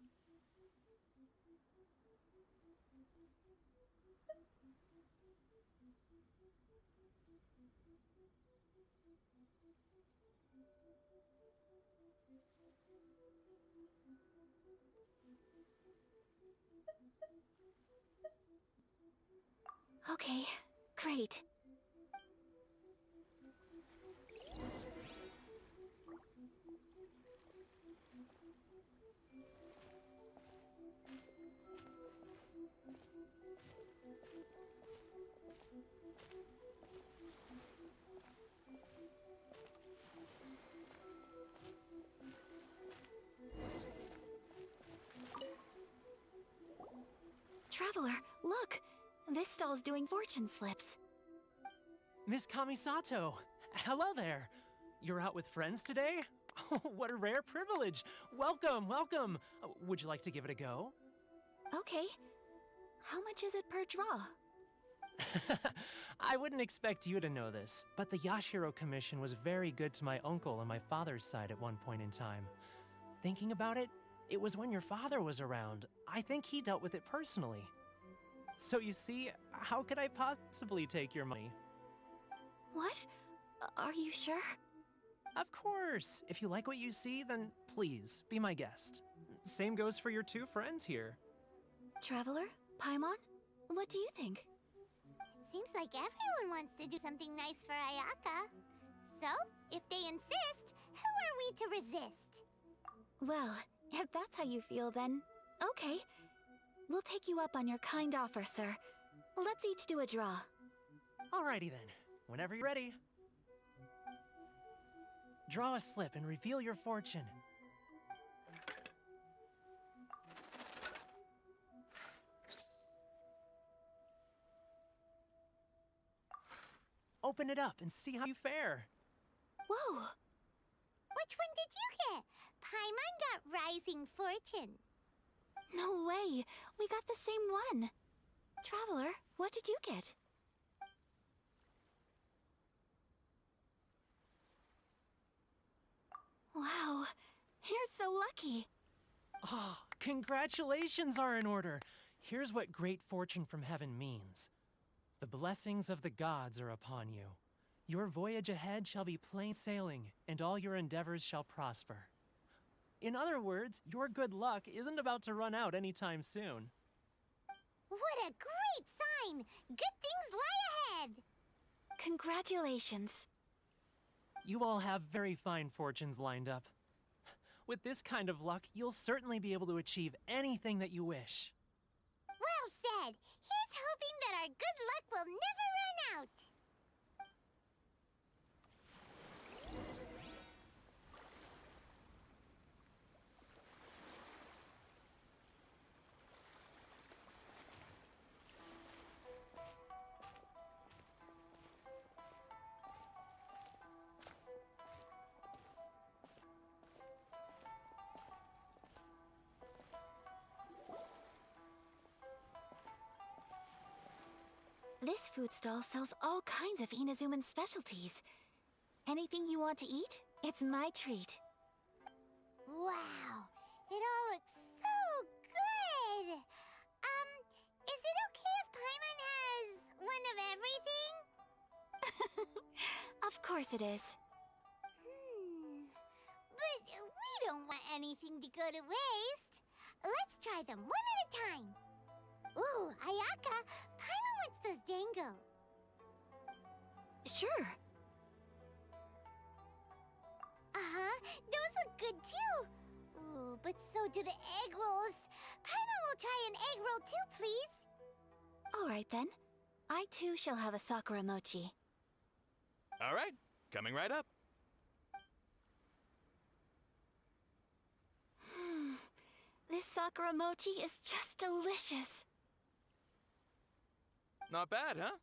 Okay, great. Traveler, look! This stall's doing fortune slips. Miss Kamisato! Hello there! You're out with friends today? Oh, what a rare privilege! Welcome, welcome! Would you like to give it a go? Okay. How much is it per draw? I wouldn't expect you to know this, but the Yashiro Commission was very good to my uncle on my father's side at one point in time. Thinking about it, it was when your father was around. I think he dealt with it personally. So you see, how could I possibly take your money? What? Are you sure? Of course! If you like what you see, then please, be my guest. Same goes for your two friends here. Traveler? Paimon? What do you think? It seems like everyone wants to do something nice for Ayaka. So, if they insist, who are we to resist? Well, if that's how you feel, then okay. We'll take you up on your kind offer, sir. Let's each do a draw. Alrighty then. Whenever you're ready. Draw a slip and reveal your fortune. Open it up and see how you fare. Whoa! Which one did you get? Paimon got Rising Fortune. No way! We got the same one! Traveler, what did you get? Wow, you're so lucky! Oh, congratulations are in order. Here's what great fortune from heaven means. The blessings of the gods are upon you. Your voyage ahead shall be plain sailing, and all your endeavors shall prosper. In other words, your good luck isn't about to run out anytime soon. What a great sign! Good things lie ahead! Congratulations. You all have very fine fortunes lined up. With this kind of luck, you'll certainly be able to achieve anything that you wish. Well said! Here's hoping that our good luck will never run out! food stall sells all kinds of Inazuman specialties. Anything you want to eat, it's my treat. Wow, it all looks so good! Is it okay if Paimon has one of everything? Of course it is. But we don't want anything to go to waste. Let's try them one at a time. Ooh, Ayaka, Paimon wants those dango. Sure. Uh-huh, those look good too. Ooh, but so do the egg rolls. Paimon will try an egg roll too, please. All right then. I too shall have a Sakura mochi. All right, coming right up. This Sakura mochi is just delicious. Not bad, huh?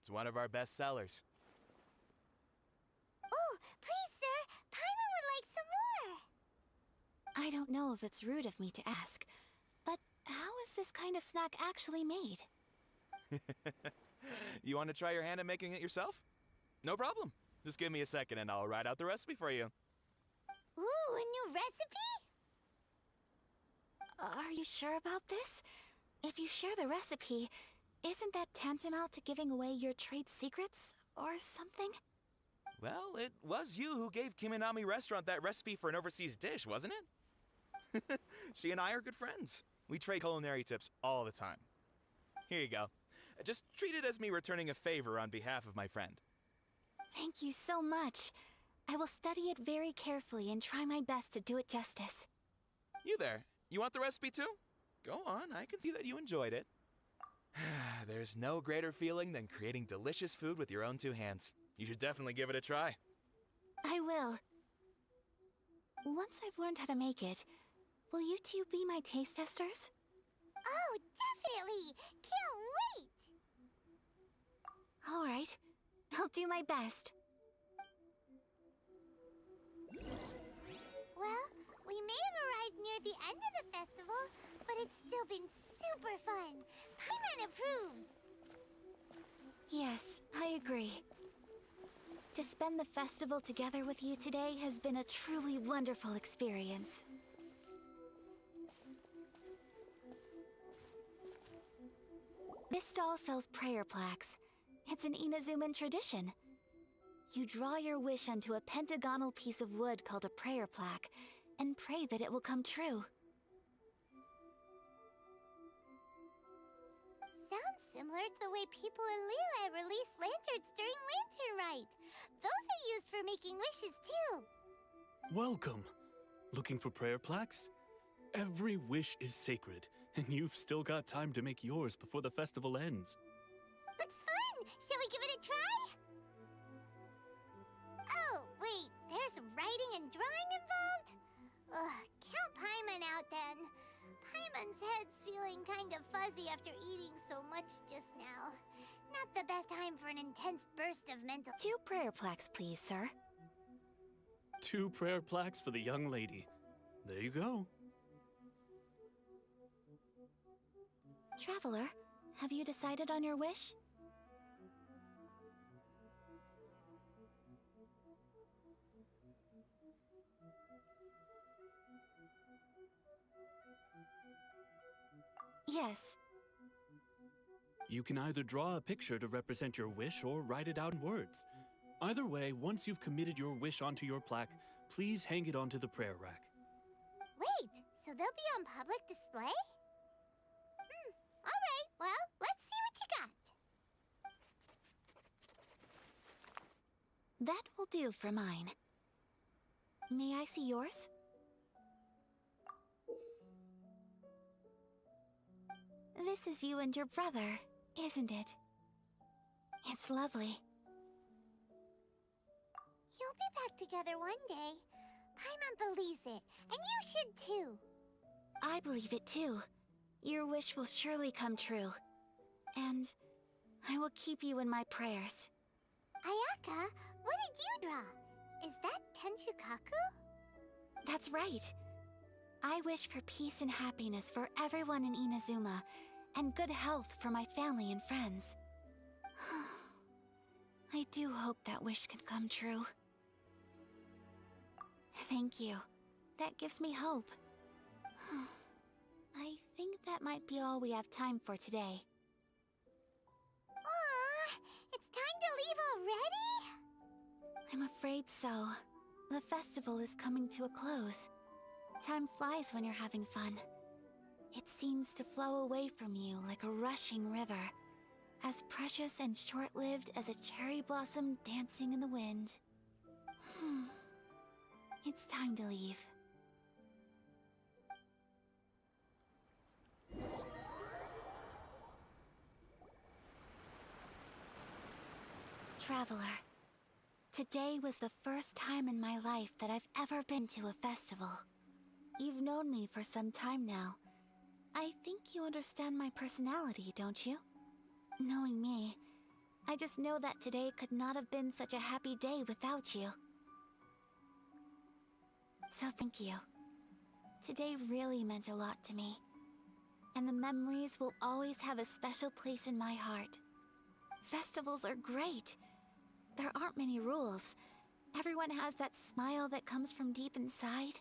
It's one of our best sellers. Oh, please, sir. Paimon would like some more. I don't know if it's rude of me to ask, but how is this kind of snack actually made? You want to try your hand at making it yourself? No problem. Just give me a second and I'll write out the recipe for you. Ooh, a new recipe? Are you sure about this? If you share the recipe, isn't that tantamount to giving away your trade secrets or something? Well, it was you who gave Kiminami Restaurant that recipe for an overseas dish, wasn't it? She and I are good friends. We trade culinary tips all the time. Here you go. Just treat it as me returning a favor on behalf of my friend. Thank you so much. I will study it very carefully and try my best to do it justice. You there. You want the recipe too? Go on, I can see that you enjoyed it. There's no greater feeling than creating delicious food with your own two hands. You should definitely give it a try. I will. Once I've learned how to make it, will you two be my taste testers? Oh, definitely! Can't wait! All right. I'll do my best. Well, we may have arrived near the end of the festival, but it's still been super fun. Paimon approves. Yes, I agree. To spend the festival together with you today has been a truly wonderful experience. This stall sells prayer plaques. It's an Inazuman tradition. You draw your wish onto a pentagonal piece of wood called a prayer plaque, and pray that it will come true. Sounds similar to the way people in Liyue release lanterns during Lantern Rite. Those are used for making wishes too. Welcome. Looking for prayer plaques? Every wish is sacred, and you've still got time to make yours before the festival ends. Looks fun! Shall we give it a try? Oh, wait, there's writing and drawing involved? Ugh, count Paimon out then. Paimon's head's feeling kind of fuzzy after eating so much just now. Not the best time for an intense burst of mental— 2 prayer plaques, please, sir. 2 prayer plaques for the young lady. There you go. Traveler, have you decided on your wish? Yes. You can either draw a picture to represent your wish or write it out in words. Either way, once you've committed your wish onto your plaque, please hang it onto the prayer rack. Wait, so they'll be on public display? Alright, well, let's see what you got. That will do for mine. May I see yours? This is you and your brother, isn't it? It's lovely. You'll be back together one day. Paimon believes it, and you should too. I believe it too. Your wish will surely come true. And I will keep you in my prayers. Ayaka, what did you draw? Is that Tenchukaku? That's right. I wish for peace and happiness for everyone in Inazuma, and good health for my family and friends. I do hope that wish can come true. Thank you. That gives me hope. I think that might be all we have time for today. Aw, it's time to leave already? I'm afraid so. The festival is coming to a close. Time flies when you're having fun. It seems to flow away from you like a rushing river, as precious and short-lived as a cherry blossom dancing in the wind. It's time to leave. Traveler, today was the first time in my life that I've ever been to a festival. You've known me for some time now. I think you understand my personality, don't you? Knowing me, I just know that today could not have been such a happy day without you. So thank you. Today really meant a lot to me. And the memories will always have a special place in my heart. Festivals are great. There aren't many rules. Everyone has that smile that comes from deep inside.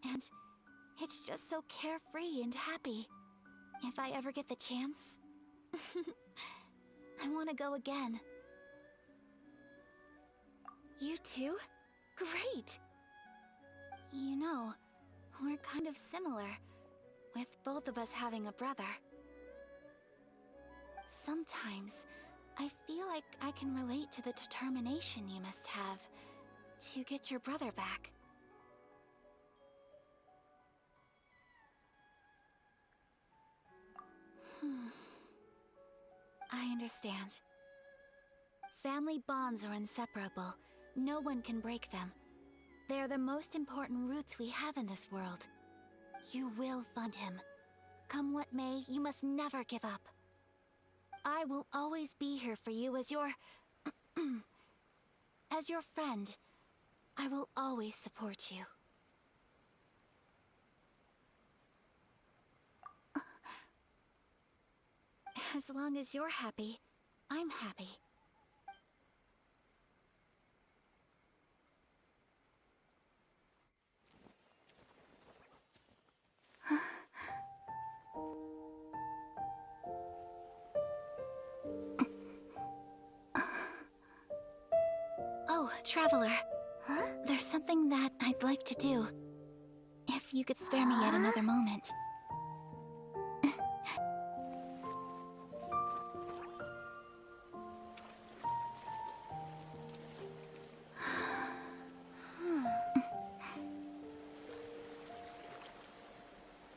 And it's just so carefree and happy. If I ever get the chance, I want to go again. You too? Great! You know, we're kind of similar, with both of us having a brother. Sometimes, I feel like I can relate to the determination you must have to get your brother back. I understand. Family bonds are inseparable. No one can break them. They are the most important roots we have in this world. You will find him. Come what may, you must never give up. I will always be here for you as your... as your friend. I will always support you. As long as you're happy, I'm happy. Oh, Traveler. Huh? There's something that I'd like to do. If you could spare me yet another moment.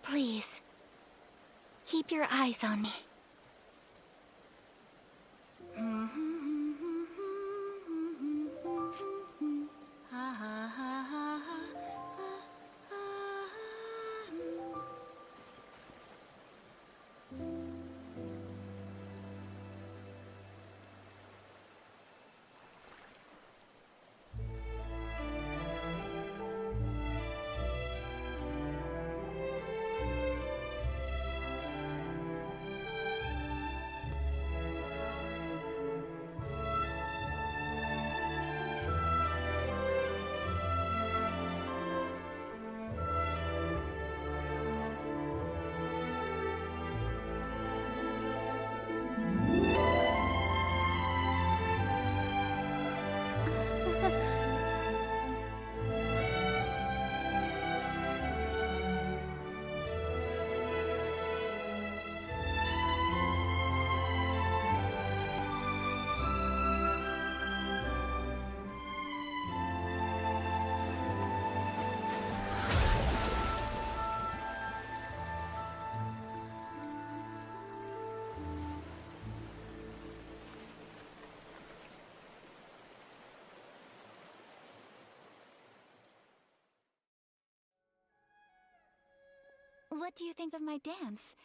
Please, keep your eyes on me. What do you think of my dance?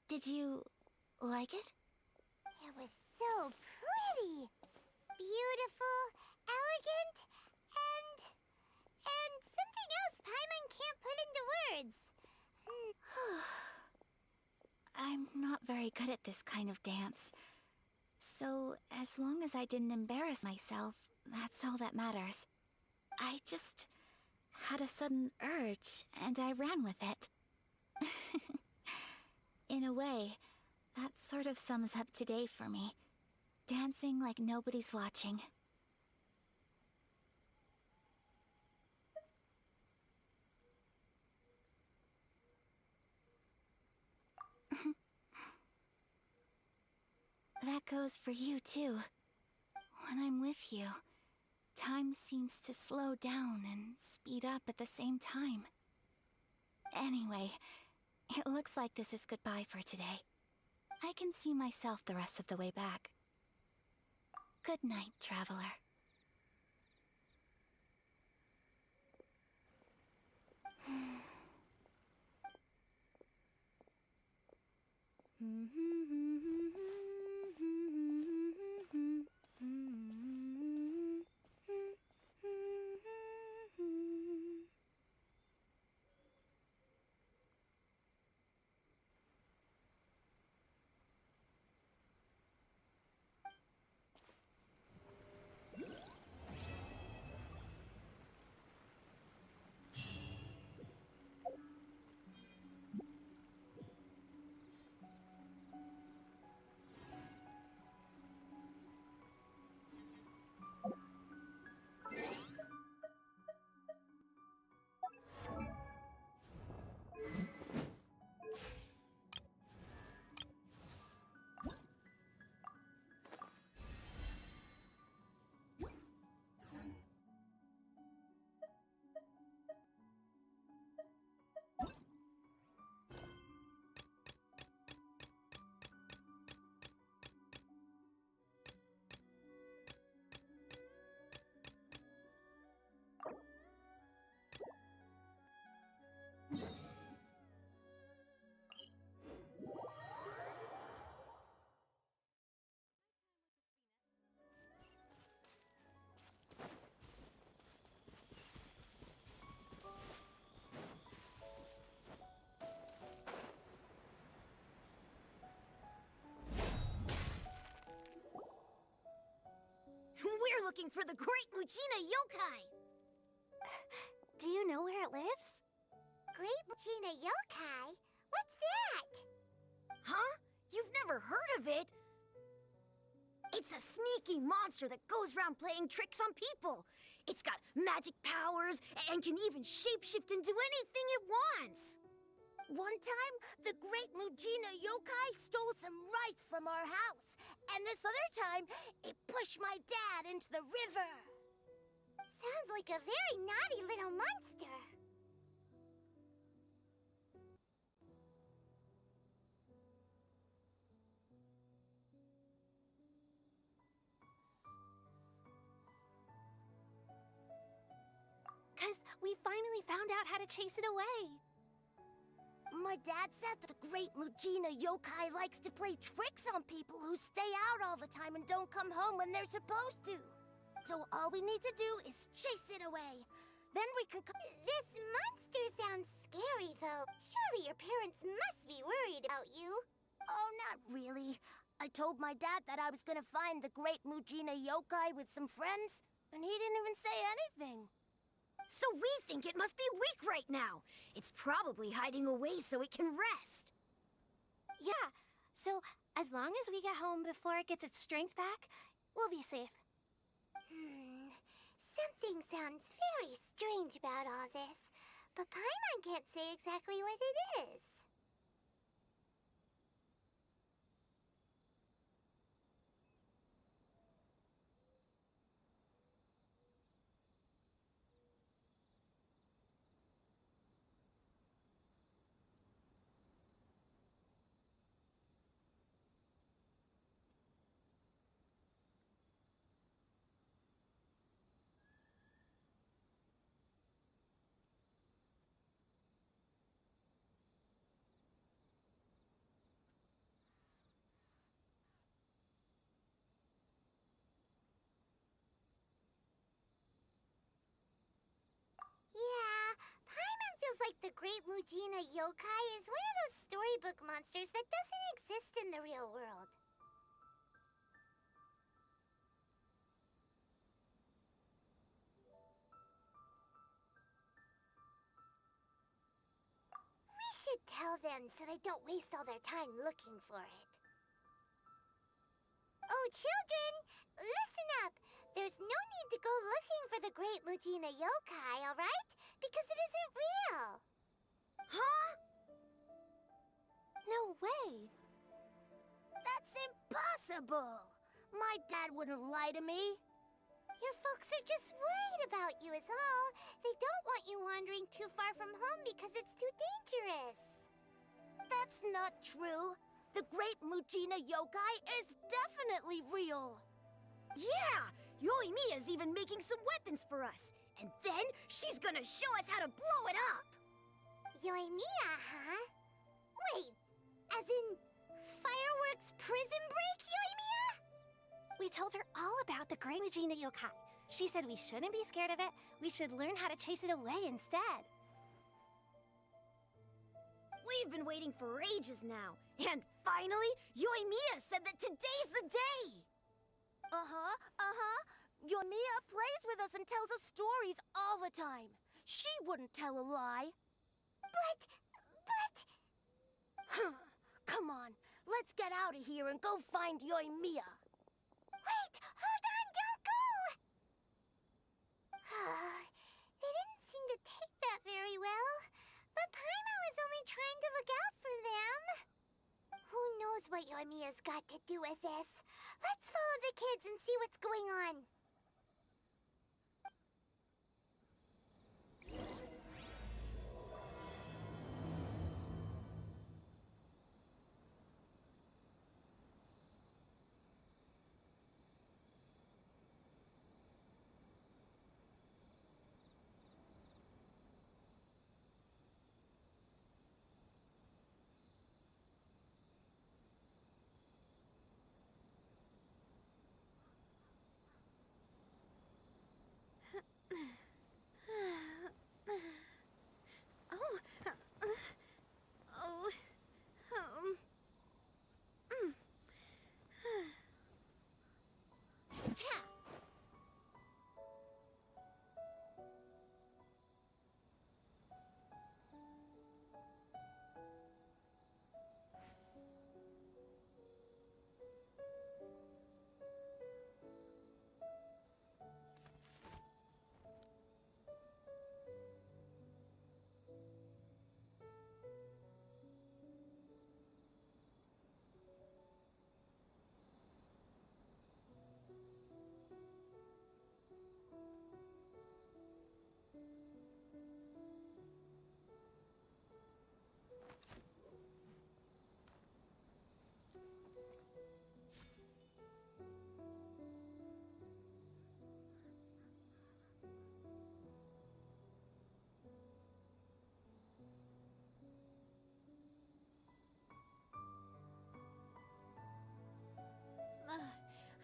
Did you like it? It was so pretty. Beautiful, elegant, and something else Paimon can't put into words. I'm not very good at this kind of dance. So, as long as I didn't embarrass myself, that's all that matters. I just had a sudden urge, and I ran with it. In a way, that sort of sums up today for me. Dancing like nobody's watching. That goes for you, too. When I'm with you, time seems to slow down and speed up at the same time. Anyway, it looks like this is goodbye for today. I can see myself the rest of the way back. Good night, traveler. We're looking for the Great Mujina Yokai! Do you know where it lives? Great Mujina Yokai? What's that? Huh? You've never heard of it? It's a sneaky monster that goes around playing tricks on people. It's got magic powers and can even shapeshift into anything it wants. One time, the Great Mujina Yokai stole some rice from our house. And this other time, it pushed my dad into the river. Sounds like a very naughty little monster. Because we finally found out how to chase it away. My dad said that the Great Mujina Yokai likes to play tricks on people who stay out all the time and don't come home when they're supposed to. So all we need to do is chase it away. Then we can This monster sounds scary, though. Surely your parents must be worried about you. Oh, not really. I told my dad that I was gonna find the Great Mujina Yokai with some friends, and he didn't even say anything. So we think it must be weak right now. It's probably hiding away so it can rest. Yeah, so as long as we get home before it gets its strength back, we'll be safe. Something sounds very strange about all this, but Paimon can't say exactly what it is. Yeah, Paimon feels like the Great Mujina Yokai is one of those storybook monsters that doesn't exist in the real world. should tell them so they don't waste all their time looking for it. Oh, children! Listen up! There's no need to go looking for the great Mujina yokai, alright? Because it isn't real! Huh? No way! That's impossible! My dad wouldn't lie to me. Your folks are just worried about you is all. They don't want you wandering too far from home because it's too dangerous. That's not true. The great Mujina yokai is definitely real. Yeah! Yoimiya's even making some weapons for us. And then she's gonna show us how to blow it up! Yoimiya, huh? Wait, as in fireworks prison break, Yoimiya? We told her all about the great Mujina yokai. She said we shouldn't be scared of it. We should learn how to chase it away instead. We've been waiting for ages now. And finally, Yoimiya said that today's the day! Yoimiya plays with us and tells us stories all the time. She wouldn't tell a lie. But... Come on, let's get out of here and go find Yoimiya. Wait! Hold on! Don't go! They didn't seem to take that very well. But Paimon was only trying to look out for them. Who knows what Yoimiya's got to do with this? Let's follow the kids and see what's going on.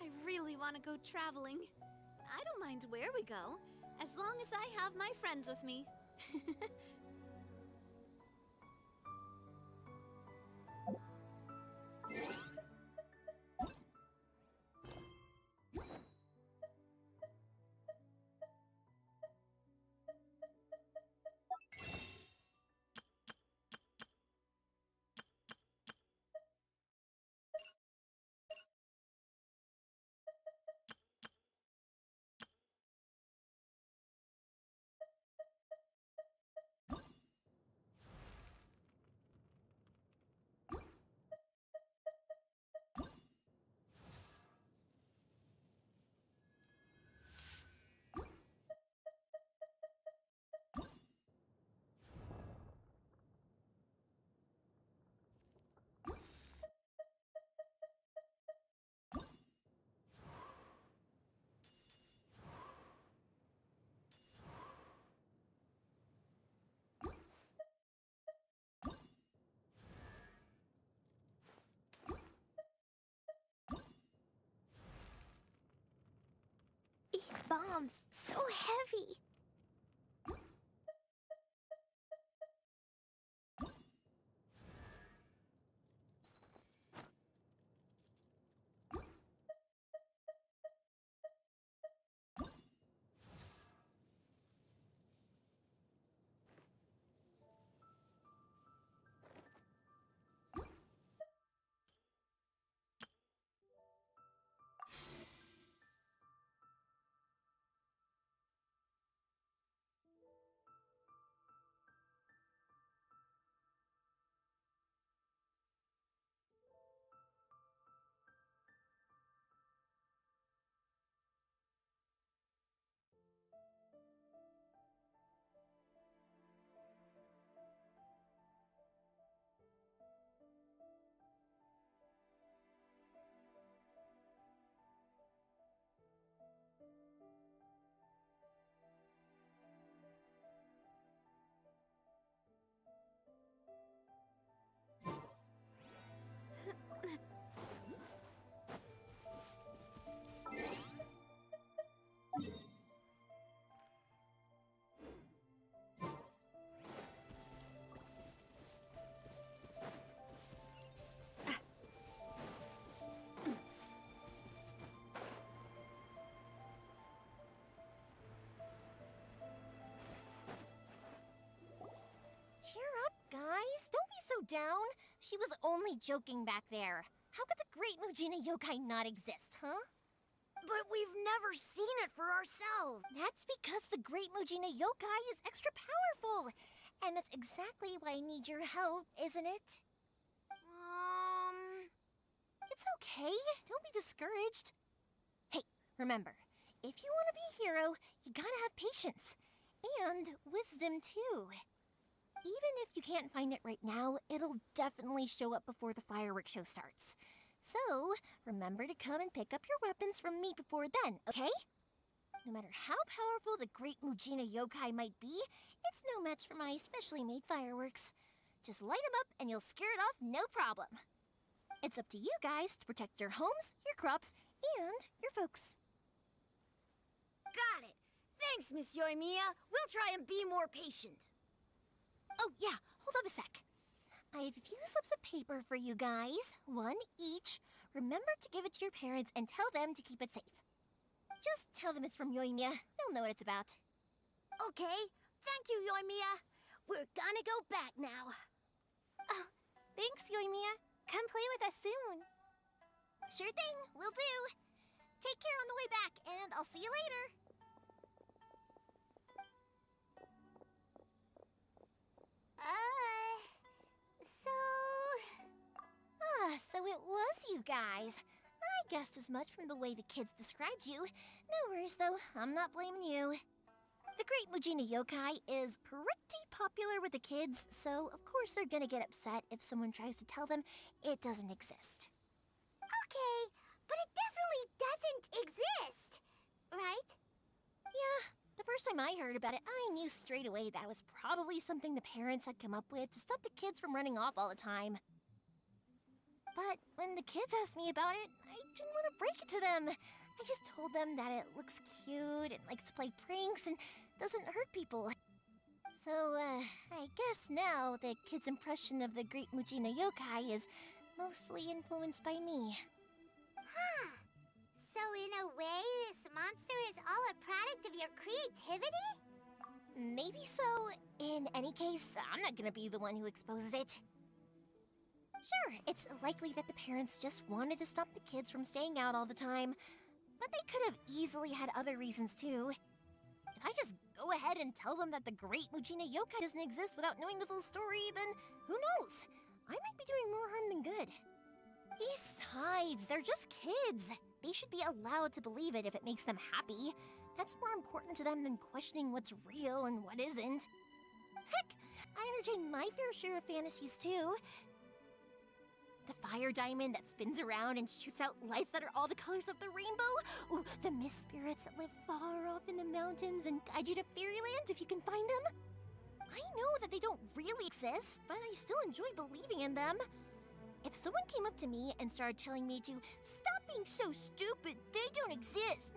I really want to go traveling. I don't mind where we go, as long as I have my friends with me. These bombs, so heavy. down? She was only joking back there. How could the Great Mujina Yokai not exist, huh? But we've never seen it for ourselves. That's because the Great Mujina Yokai is extra powerful. And that's exactly why I need your help, isn't it? It's okay. Don't be discouraged. Hey, remember, if you want to be a hero, you gotta have patience. And wisdom, too. Even if you can't find it right now, it'll definitely show up before the fireworks show starts. So, remember to come and pick up your weapons from me before then, okay? No matter how powerful the Great Mujina Yokai might be, it's no match for my specially made fireworks. Just light them up and you'll scare it off no problem. It's up to you guys to protect your homes, your crops, and your folks. Got it. Thanks, Miss Yoimiya. We'll try and be more patient. Oh, yeah, hold up a sec. I have a few slips of paper for you guys, one each. Remember to give it to your parents and tell them to keep it safe. Just tell them it's from Yoimiya. They'll know what it's about. Okay, thank you, Yoimiya. We're gonna go back now. Oh, thanks, Yoimiya. Come play with us soon. Sure thing, will do. Take care on the way back, and I'll see you later. So it was you guys. I guessed as much from the way the kids described you. No worries, though. I'm not blaming you. The Great Mujina Yokai is pretty popular with the kids, so of course they're gonna get upset if someone tries to tell them it doesn't exist. Okay, but it definitely doesn't exist, right? Yeah, the first time I heard about it, I knew straight away that was probably something the parents had come up with to stop the kids from running off all the time. But when the kids asked me about it, I didn't want to break it to them. I just told them that it looks cute and likes to play pranks and doesn't hurt people. So, I guess now the kids' impression of the Great Mujina Yokai is mostly influenced by me. Huh. So in a way, this monster is all a product of your creativity? Maybe so. In any case, I'm not gonna be the one who exposes it. Sure, it's likely that the parents just wanted to stop the kids from staying out all the time, but they could have easily had other reasons too. If I just go ahead and tell them that the Great Mujina Yokai doesn't exist without knowing the full story, then who knows? I might be doing more harm than good. Besides, they're just kids. They should be allowed to believe it if it makes them happy. That's more important to them than questioning what's real and what isn't. Heck, I entertain my fair share of fantasies too. The fire diamond that spins around and shoots out lights that are all the colors of the rainbow. Ooh, the mist spirits that live far off in the mountains and guide you to fairyland if you can find them. I know that they don't really exist, but I still enjoy believing in them. If someone came up to me and started telling me to stop being so stupid, they don't exist,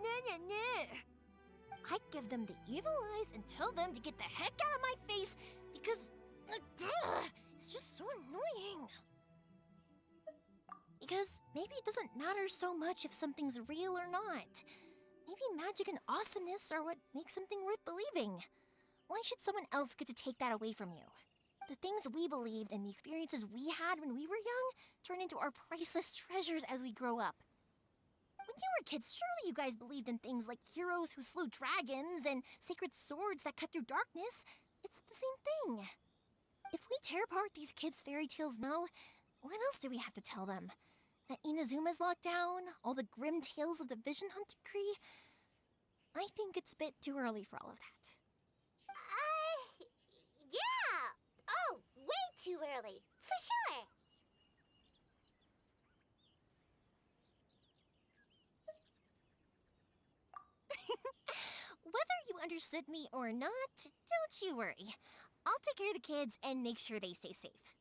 I'd give them the evil eyes and tell them to get the heck out of my face because it's just so annoying. Because maybe it doesn't matter so much if something's real or not. Maybe magic and awesomeness are what makes something worth believing. Why should someone else get to take that away from you? The things we believed and the experiences we had when we were young turn into our priceless treasures as we grow up. When you were kids, surely you guys believed in things like heroes who slew dragons and sacred swords that cut through darkness. It's the same thing. If we tear apart these kids' fairy tales now, what else do we have to tell them? That Inazuma's locked down? All the grim tales of the Vision Hunt decree? I think it's a bit too early for all of that. Yeah! Oh, way too early, for sure! Whether you understood me or not, don't you worry. I'll take care of the kids and make sure they stay safe.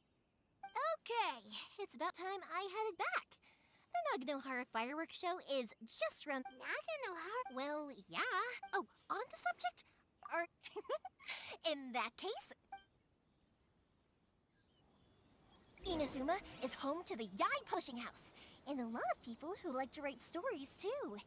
Okay, it's about time I headed back. The Naganohara fireworks show is just around... Naganohara? Well, yeah. Oh, on the subject? Or... in that case... Inazuma is home to the Yai Pushing House, and a lot of people who like to write stories, too.